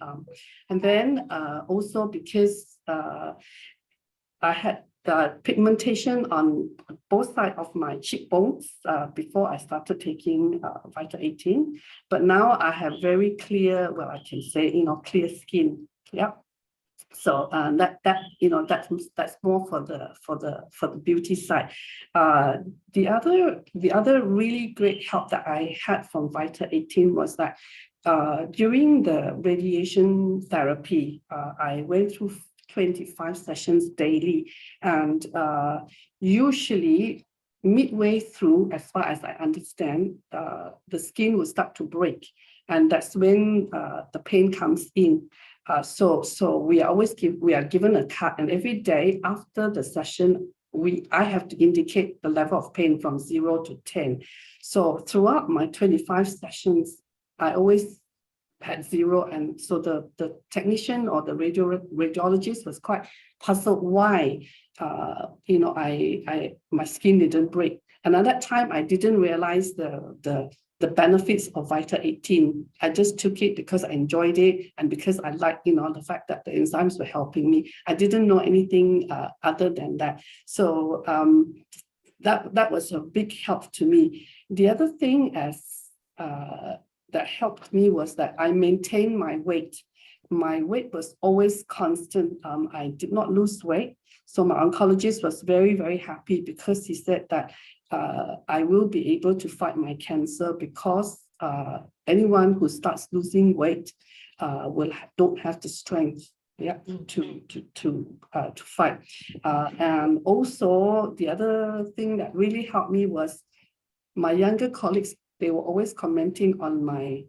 And then also because I had pigmentation on both sides of my cheekbones before I started taking Vita 18. But now I have very clear, well, I can say, clear skin. Yeah. So that's more for the beauty side. The other really great help that I had from Vita 18 was that during the radiation therapy, I went through 25 sessions daily, and usually midway through, as far as I understand, the skin will start to break, and that's when the pain comes in. So we are given a card, and every day after the session, I have to indicate the level of pain from 0 to 10. So throughout my 25 sessions, I always had 0, and so the technician or the radiologist was quite puzzled why my skin didn't break. And at that time, I didn't realize the benefits of Vita 18. I just took it because I enjoyed it and because I liked, the fact that the enzymes were helping me. I didn't know anything other than that. So that was a big help to me. The other thing that helped me was that I maintained my weight. My weight was always constant. I did not lose weight. So my oncologist was very, very happy because he said that I will be able to fight my cancer because anyone who starts losing weight don't have the strength, yeah, to fight. And also the other thing that really helped me was my younger colleagues. They were always commenting on my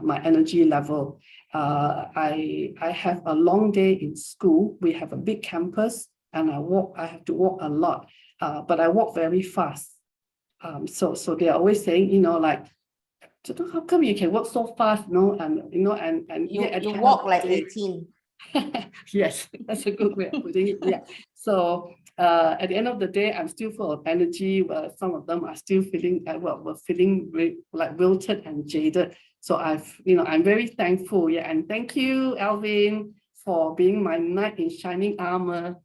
my energy level. I have a long day in school. We have a big campus, and I have to walk a lot, but I walk very fast. So they're always saying, like, how come you can walk so fast, and You walk like 18. Yes, that's a good way of putting it. Yeah. So at the end of the day, I'm still full of energy. Some of them are still feeling were feeling like wilted and jaded. So I'm very thankful. Yeah, and thank you, Alvin, for being my knight in shining armor.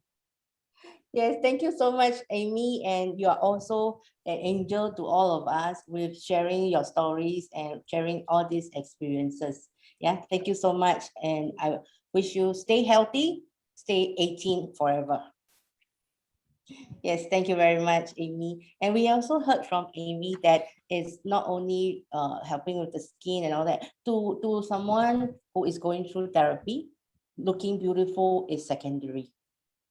Yes, thank you so much, Amy. And you are also an angel to all of us with sharing your stories and sharing all these experiences. Yeah, thank you so much. And I wish you stay healthy, stay 18 forever. Yes, thank you very much, Amy. And we also heard from Amy that it's not only helping with the skin and all that, to someone who is going through therapy, looking beautiful is secondary.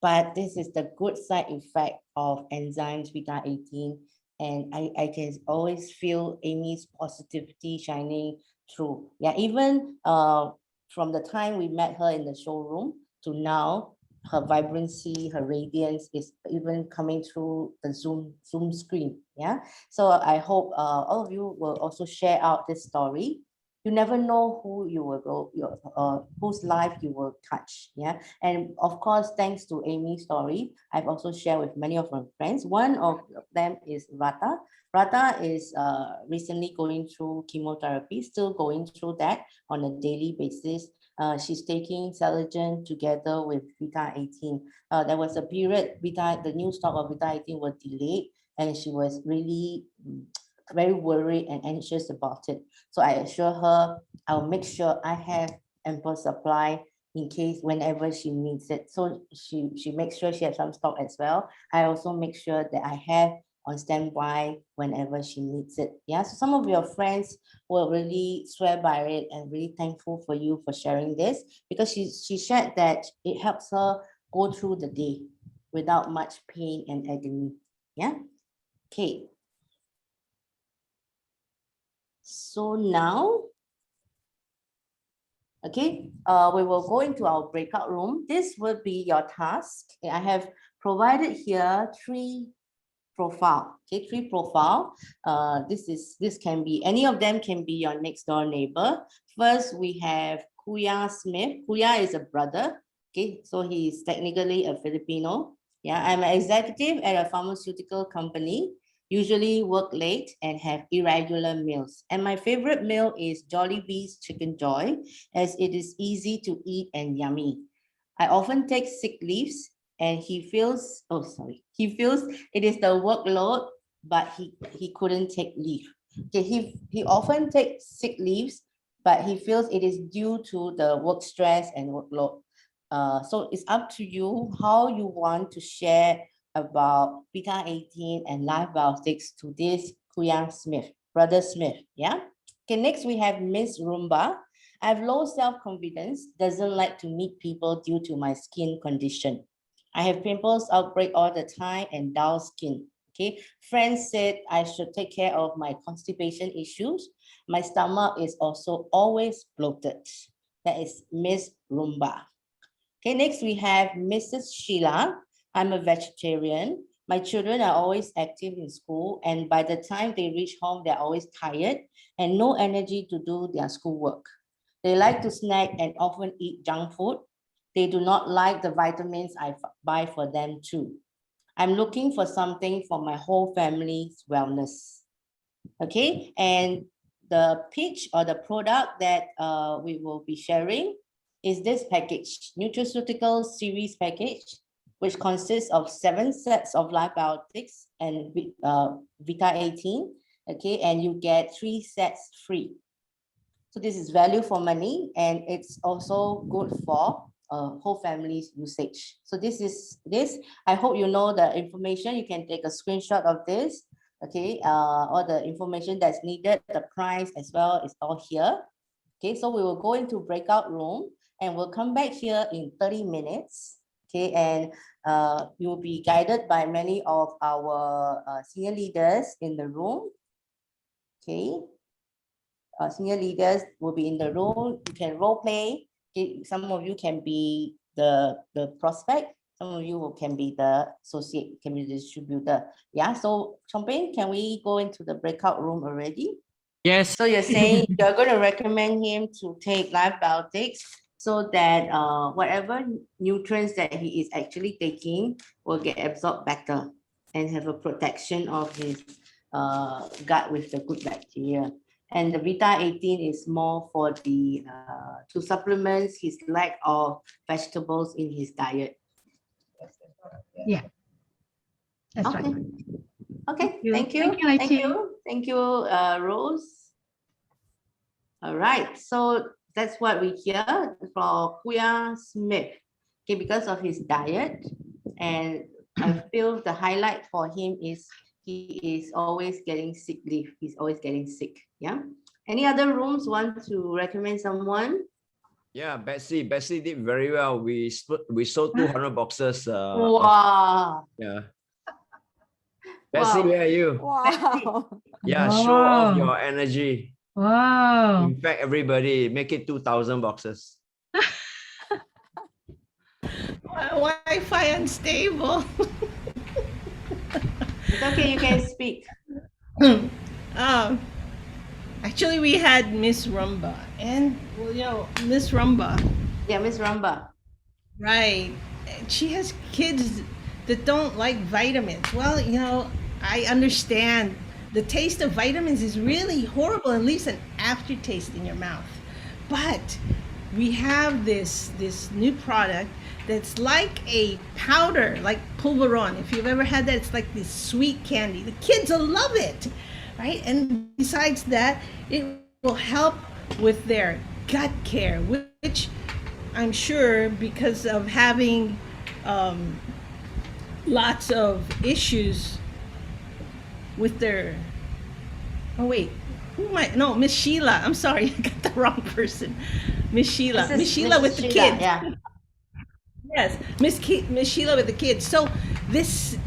But this is the good side effect of enzymes beta 18. And I can always feel Amy's positivity shining through. Yeah, even from the time we met her in the showroom to now, her vibrancy, her radiance is even coming through the Zoom screen. Yeah. So I hope all of you will also share out this story. You never know who you will go, whose life you will touch. Yeah. And of course, thanks to Amy's story, I've also shared with many of my friends. One of them is Rata. Rata is recently going through chemotherapy, still going through that on a daily basis. She's taking Celagen together with Vita 18. There was a period the new stock of Vita 18 was delayed, and she was really very worried and anxious about it. So I assure her I'll make sure I have ample supply in case whenever she needs it. So she makes sure she has some stock as well. I also make sure that I have on standby whenever she needs it. Yeah, so some of your friends will really swear by it and really thankful for you for sharing this, because she shared that it helps her go through the day without much pain and agony. Yeah. Okay. So now, okay, we will go into our breakout room. This will be your task. I have provided here three profile. Okay, three profile. This can be, any of them can be your next door neighbor. First, we have Kuya Smith. Kuya is a brother. Okay, so he is technically a Filipino. Yeah, I'm an executive at a pharmaceutical company. Usually work late and have irregular meals. And my favorite meal is Jollibee's Chicken Joy, as it is easy to eat and yummy. I often take sick leaves, and he feels it is the workload, but he couldn't take leave. Okay, he often takes sick leaves, but he feels it is due to the work stress and workload. So it's up to you how you want to share about beta 18 and live biotics to this Kuyang Smith, brother Smith. Yeah. Okay, next we have Miss Rumba. I have low self-confidence, doesn't like to meet people due to my skin condition. I have pimples outbreak all the time and dull skin. Okay, friends said I should take care of my constipation issues. My stomach is also always bloated. That is Miss Rumba. Okay, next we have Mrs. Sheila. I'm a vegetarian. My children are always active in school, and by the time they reach home, they're always tired and no energy to do their schoolwork. They like to snack and often eat junk food. They do not like the vitamins I buy for them too. I'm looking for something for my whole family's wellness. Okay, and the pitch or the product that we will be sharing is this package, Nutraceutical series package. which consists of 7 sets of live biotics and Vita 18, okay, and you get 3 sets free. So this is value for money, and it's also good for whole family's usage. So this is this. I hope you know the information. You can take a screenshot of this. Okay, all the information that's needed, the price as well is all here. Okay, so we will go into breakout room and we'll come back here in 30 minutes. Okay, and you will be guided by many of our senior leaders in the room. Okay, senior leaders will be in the room. You can role play. Okay, some of you can be the prospect. Some of you can be the associate, can be the distributor. Yeah, so Chongping, can we go into the breakout room already? Yes. So you're saying you're going to recommend him to take live biotics so that whatever nutrients that he is actually taking will get absorbed better and have a protection of his gut with the good bacteria. And the Vita 18 is more for the to supplement his lack of vegetables in his diet. Yeah. That's Okay. right. Okay, Thank you. thank you, Rose. All right, so that's what we hear for Kuya Smith. Okay, because of his diet, and I feel the highlight for him is he is always getting sick leave. He's always getting sick. Yeah. Any other rooms want to recommend someone? Yeah, Betsy did very well. We sold 200 boxes. Wow. Yeah. Betsy, where are you? Wow. Yeah, show off your energy. Wow. In fact, everybody make it 2,000 boxes. Wi-Fi unstable. It's okay, you can speak. Actually, we had Miss Rumba, and well, Miss Rumba, Yeah, Miss Ramba. right? She has kids that don't like vitamins. Well, I understand the taste of vitamins is really horrible and leaves an aftertaste in your mouth. But we have this new product that's like a powder, like pulveron. If you've ever had that, it's like this sweet candy. The kids will love it, right? And besides that, it will help with their gut care, which I'm sure because of having lots of issues with their, Miss Sheila. I'm sorry, I got the wrong person. Miss Sheila. Miss Sheila with the kids. Yeah. Yes, Miss Sheila with the kids. So this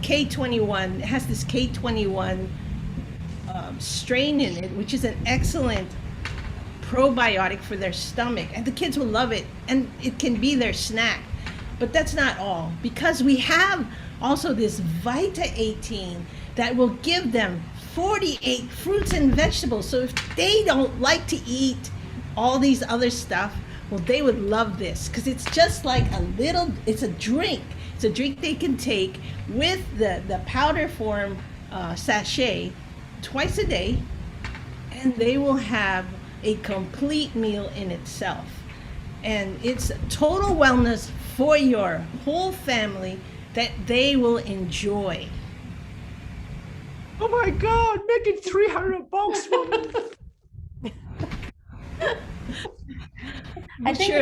K21 has this K21 strain in it, which is an excellent probiotic for their stomach, and the kids will love it, and it can be their snack. But that's not all, because we have also this Vita 18 that will give them 48 fruits and vegetables. So if they don't like to eat all these other stuff, well, they would love this, because it's just like it's a drink. It's a drink they can take with the powder form sachet twice a day, and they will have a complete meal in itself. And it's total wellness for your whole family that they will enjoy. Oh my God, make it 300 boxes for me. I think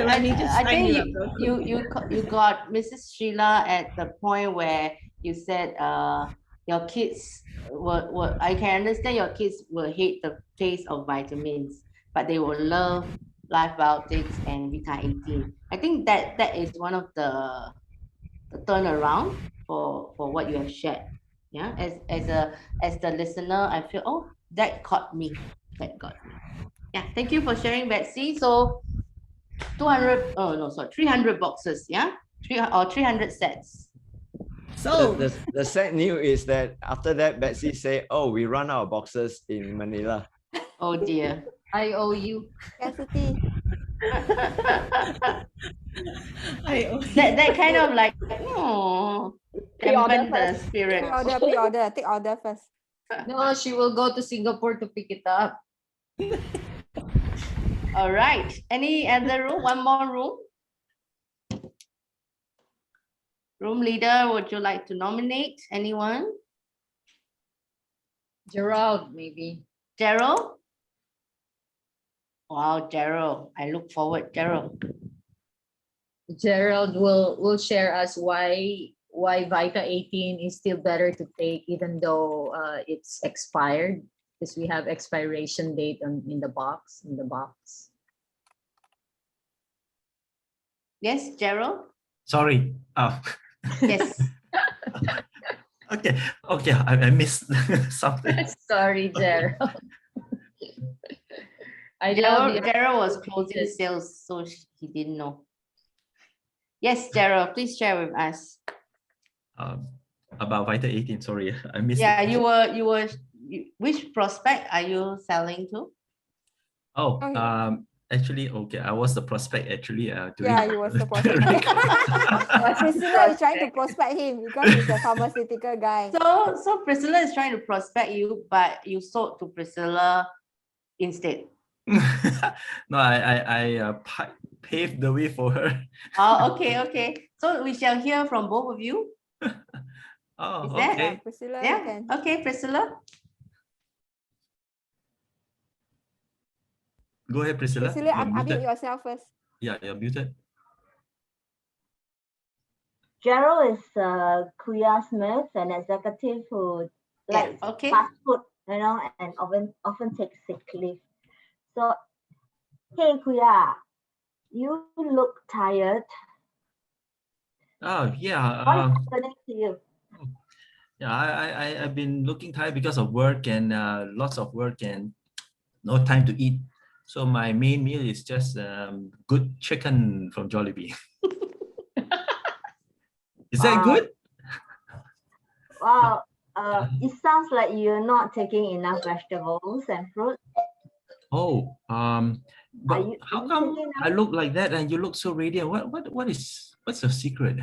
you got Mrs. Sheila at the point where you said your kids will I can understand your kids will hate the taste of vitamins, but they will love Life Biotics and Vita 18. I think that is one of the turnaround for what you have shared. Yeah, as the listener, I feel that got me. Yeah, thank you for sharing, Betsy. So 300 boxes, yeah? 300 sets. So the sad news is that after that, Betsy say, "Oh, we run out of boxes in Manila." Oh dear. I owe you. Scarcity. that kind of like, dampen the spirit. Pre-order. Take order first. No, she will go to Singapore to pick it up. All right. Any other room? One more room? Room leader, would you like to nominate anyone? Gerald, maybe. Gerald? Wow, Gerald. I look forward, Gerald. Gerald will share us why Vita 18 is still better to take even though it's expired, because we have expiration date in the box. Yes, Gerald? Sorry. Yes. Okay. I missed something. Sorry, Gerald. I love you. Gerald was closing sales, so he didn't know. Yes, Gerald, please share with us. About Vita 18, sorry, I missed Yeah, it. which prospect are you selling to? Oh, actually, okay, I was the prospect actually. Yeah, he was the prospect. Priscilla is trying to prospect him because he's a pharmaceutical guy. So Priscilla is trying to prospect you, but you sold to Priscilla instead. No, I paved the way for her. Oh, okay. So we shall hear from both of you. Oh, Is that? okay. Yeah, Priscilla, Yeah. you can. Okay, Priscilla. Go ahead, Priscilla. Priscilla, You're unmute muted. yourself first. Yeah, you're muted. Gerald is Kuya Smith, an executive who likes fast food, and often takes sick leave. So, hey Kuya, you look tired. Oh, yeah. What is happening to you? Yeah, I've been looking tired because of work and lots of work and no time to eat. So my main meal is just good chicken from Jollibee. Is that good? Wow, it sounds like you're not taking enough vegetables and fruit. Oh, but how come I look like that and you look so radiant? What's the secret?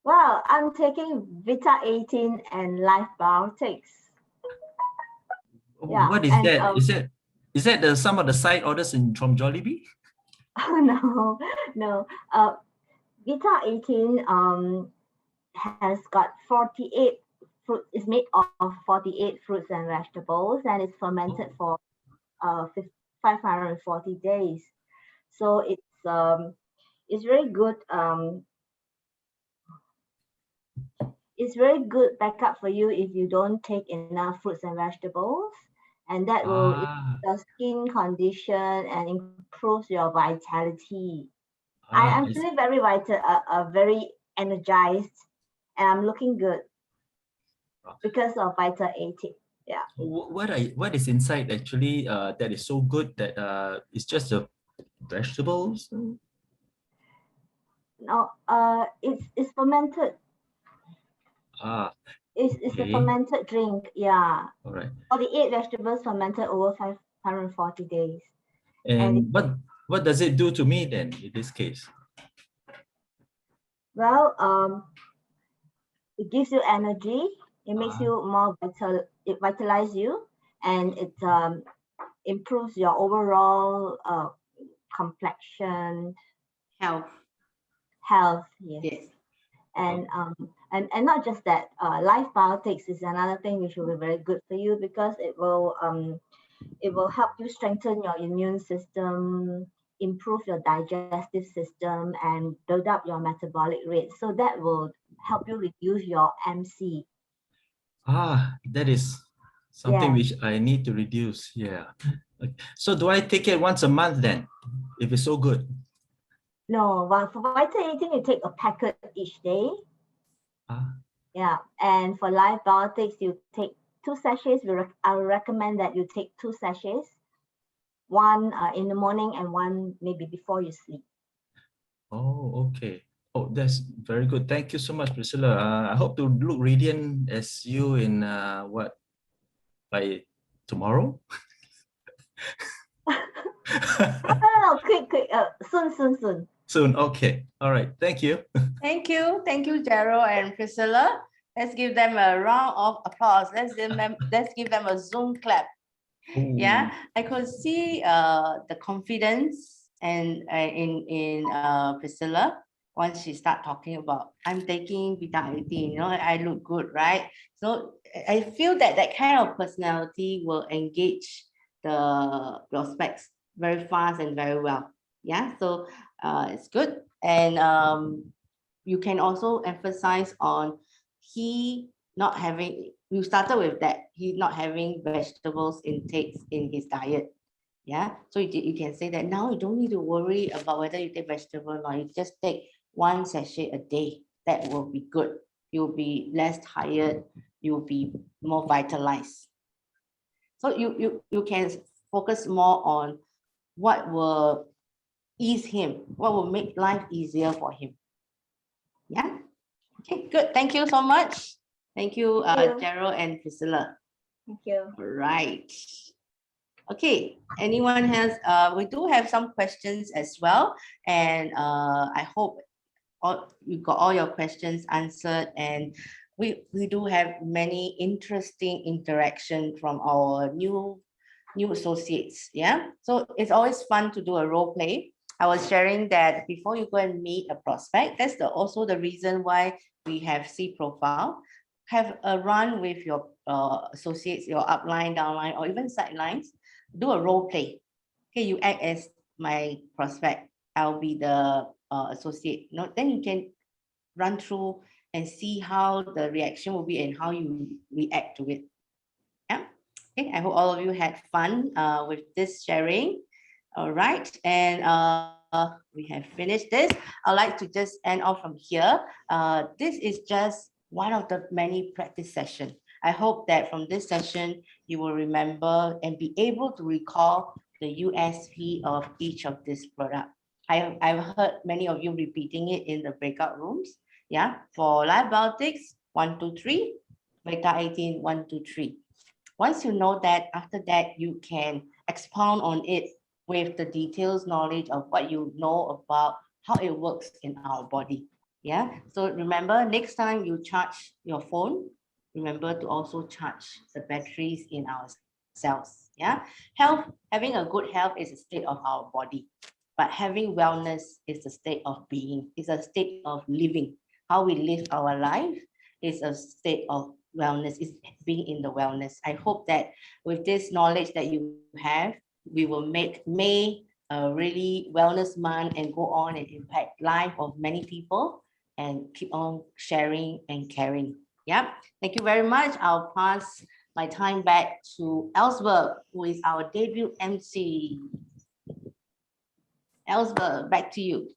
Well, I'm taking Vita 18 and Life Biotics. Yeah, what is and, that? Is that some of the side orders from Jollibee? Oh, no. Vita 18 has got 48 fruit. It's made of 48 fruits and vegetables, and it's fermented for 540 days. So it's very good. It's very good backup for you if you don't take enough fruits and vegetables, and that will improve your skin condition and improves your vitality. I'm feeling very very energized, and I'm looking good because of Vita 18. Yeah. What is inside actually that is so good that it's just the vegetables? No, it's fermented. It's a fermented drink. Yeah. All right. 48 vegetables fermented over 540 days. And what does it do to me then in this case? Well, it gives you energy. It makes you more vital. It vitalizes you, and it improves your overall complexion, health. Yes. And not just that. Life Biotics is another thing which will be very good for you because it will help you strengthen your immune system, improve your digestive system, and build up your metabolic rate. So that will help you reduce your MC. That is something which I need to reduce. Yeah. So do I take it once a month then, if it's so good? No, but for Vita 18, you take a packet each day. Yeah, and for Life Biotics, you take 2 sachets. I would recommend that you take 2 sachets, one in the morning and one maybe before you sleep. Oh, okay. Oh, that's very good. Thank you so much, Priscilla. I hope to look radiant as you in by tomorrow? No, quick, soon. Soon, okay. All right, thank you. Thank you, Gerald and Priscilla. Let's give them a round of applause. Let's give them a Zoom clap. Ooh. Yeah, I could see the confidence and in Priscilla. once she start talking about, I'm taking Vita-18, you know, I look good, right? So I feel that that kind of personality will engage the prospects very fast and very well. Yeah, so it's good. And you can also emphasize on he not having, you started with that, he not having vegetables intakes in his diet. Yeah, so you can say that now you don't need to worry about whether you take vegetable or you just take 1 sachet a day. That will be good. You'll be less tired. You'll be more vitalized. So you can focus more on what will ease him, what will make life easier for him. Yeah. Okay, good. Thank you so much. Thank you, Gerald and Priscilla. Thank you. All right. Okay, anyone has, we do have some questions as well. And I hope you got all your questions answered. And we do have many interesting interaction from our new associates. Yeah, so it's always fun to do a role play. I was sharing that before you go and meet a prospect, that's also the reason why we have C profile. Have a run with your associates, your upline, downline, or even sidelines. Do a role play. Okay, you act as my prospect. I'll be the associate. You know, then you can run through and see how the reaction will be and how you react to it. Yeah. Okay, I hope all of you had fun with this sharing. All right, and we have finished this. I'd like to just end off from here. This is just one of the many practice sessions. I hope that from this session, you will remember and be able to recall the USP of each of this product. I've heard many of you repeating it in the breakout rooms. Yeah, for live biotics, 1, 2, 3, Vita-18, 1, 2, 3. Once you know that, after that, you can expound on it with the details knowledge of what you know about how it works in our body. Yeah, so remember, next time you charge your phone, remember to also charge the batteries in our cells. Yeah, having a good health is a state of our body, but having wellness is a state of being, is a state of living. How we live our life is a state of wellness, is being in the wellness. I hope that with this knowledge that you have, we will make May a really wellness month and go on and impact life of many people and keep on sharing and caring. Yeah, thank you very much. I'll pass my time back to Ellsberg, who is our debut MC. Ellsberg, back to you.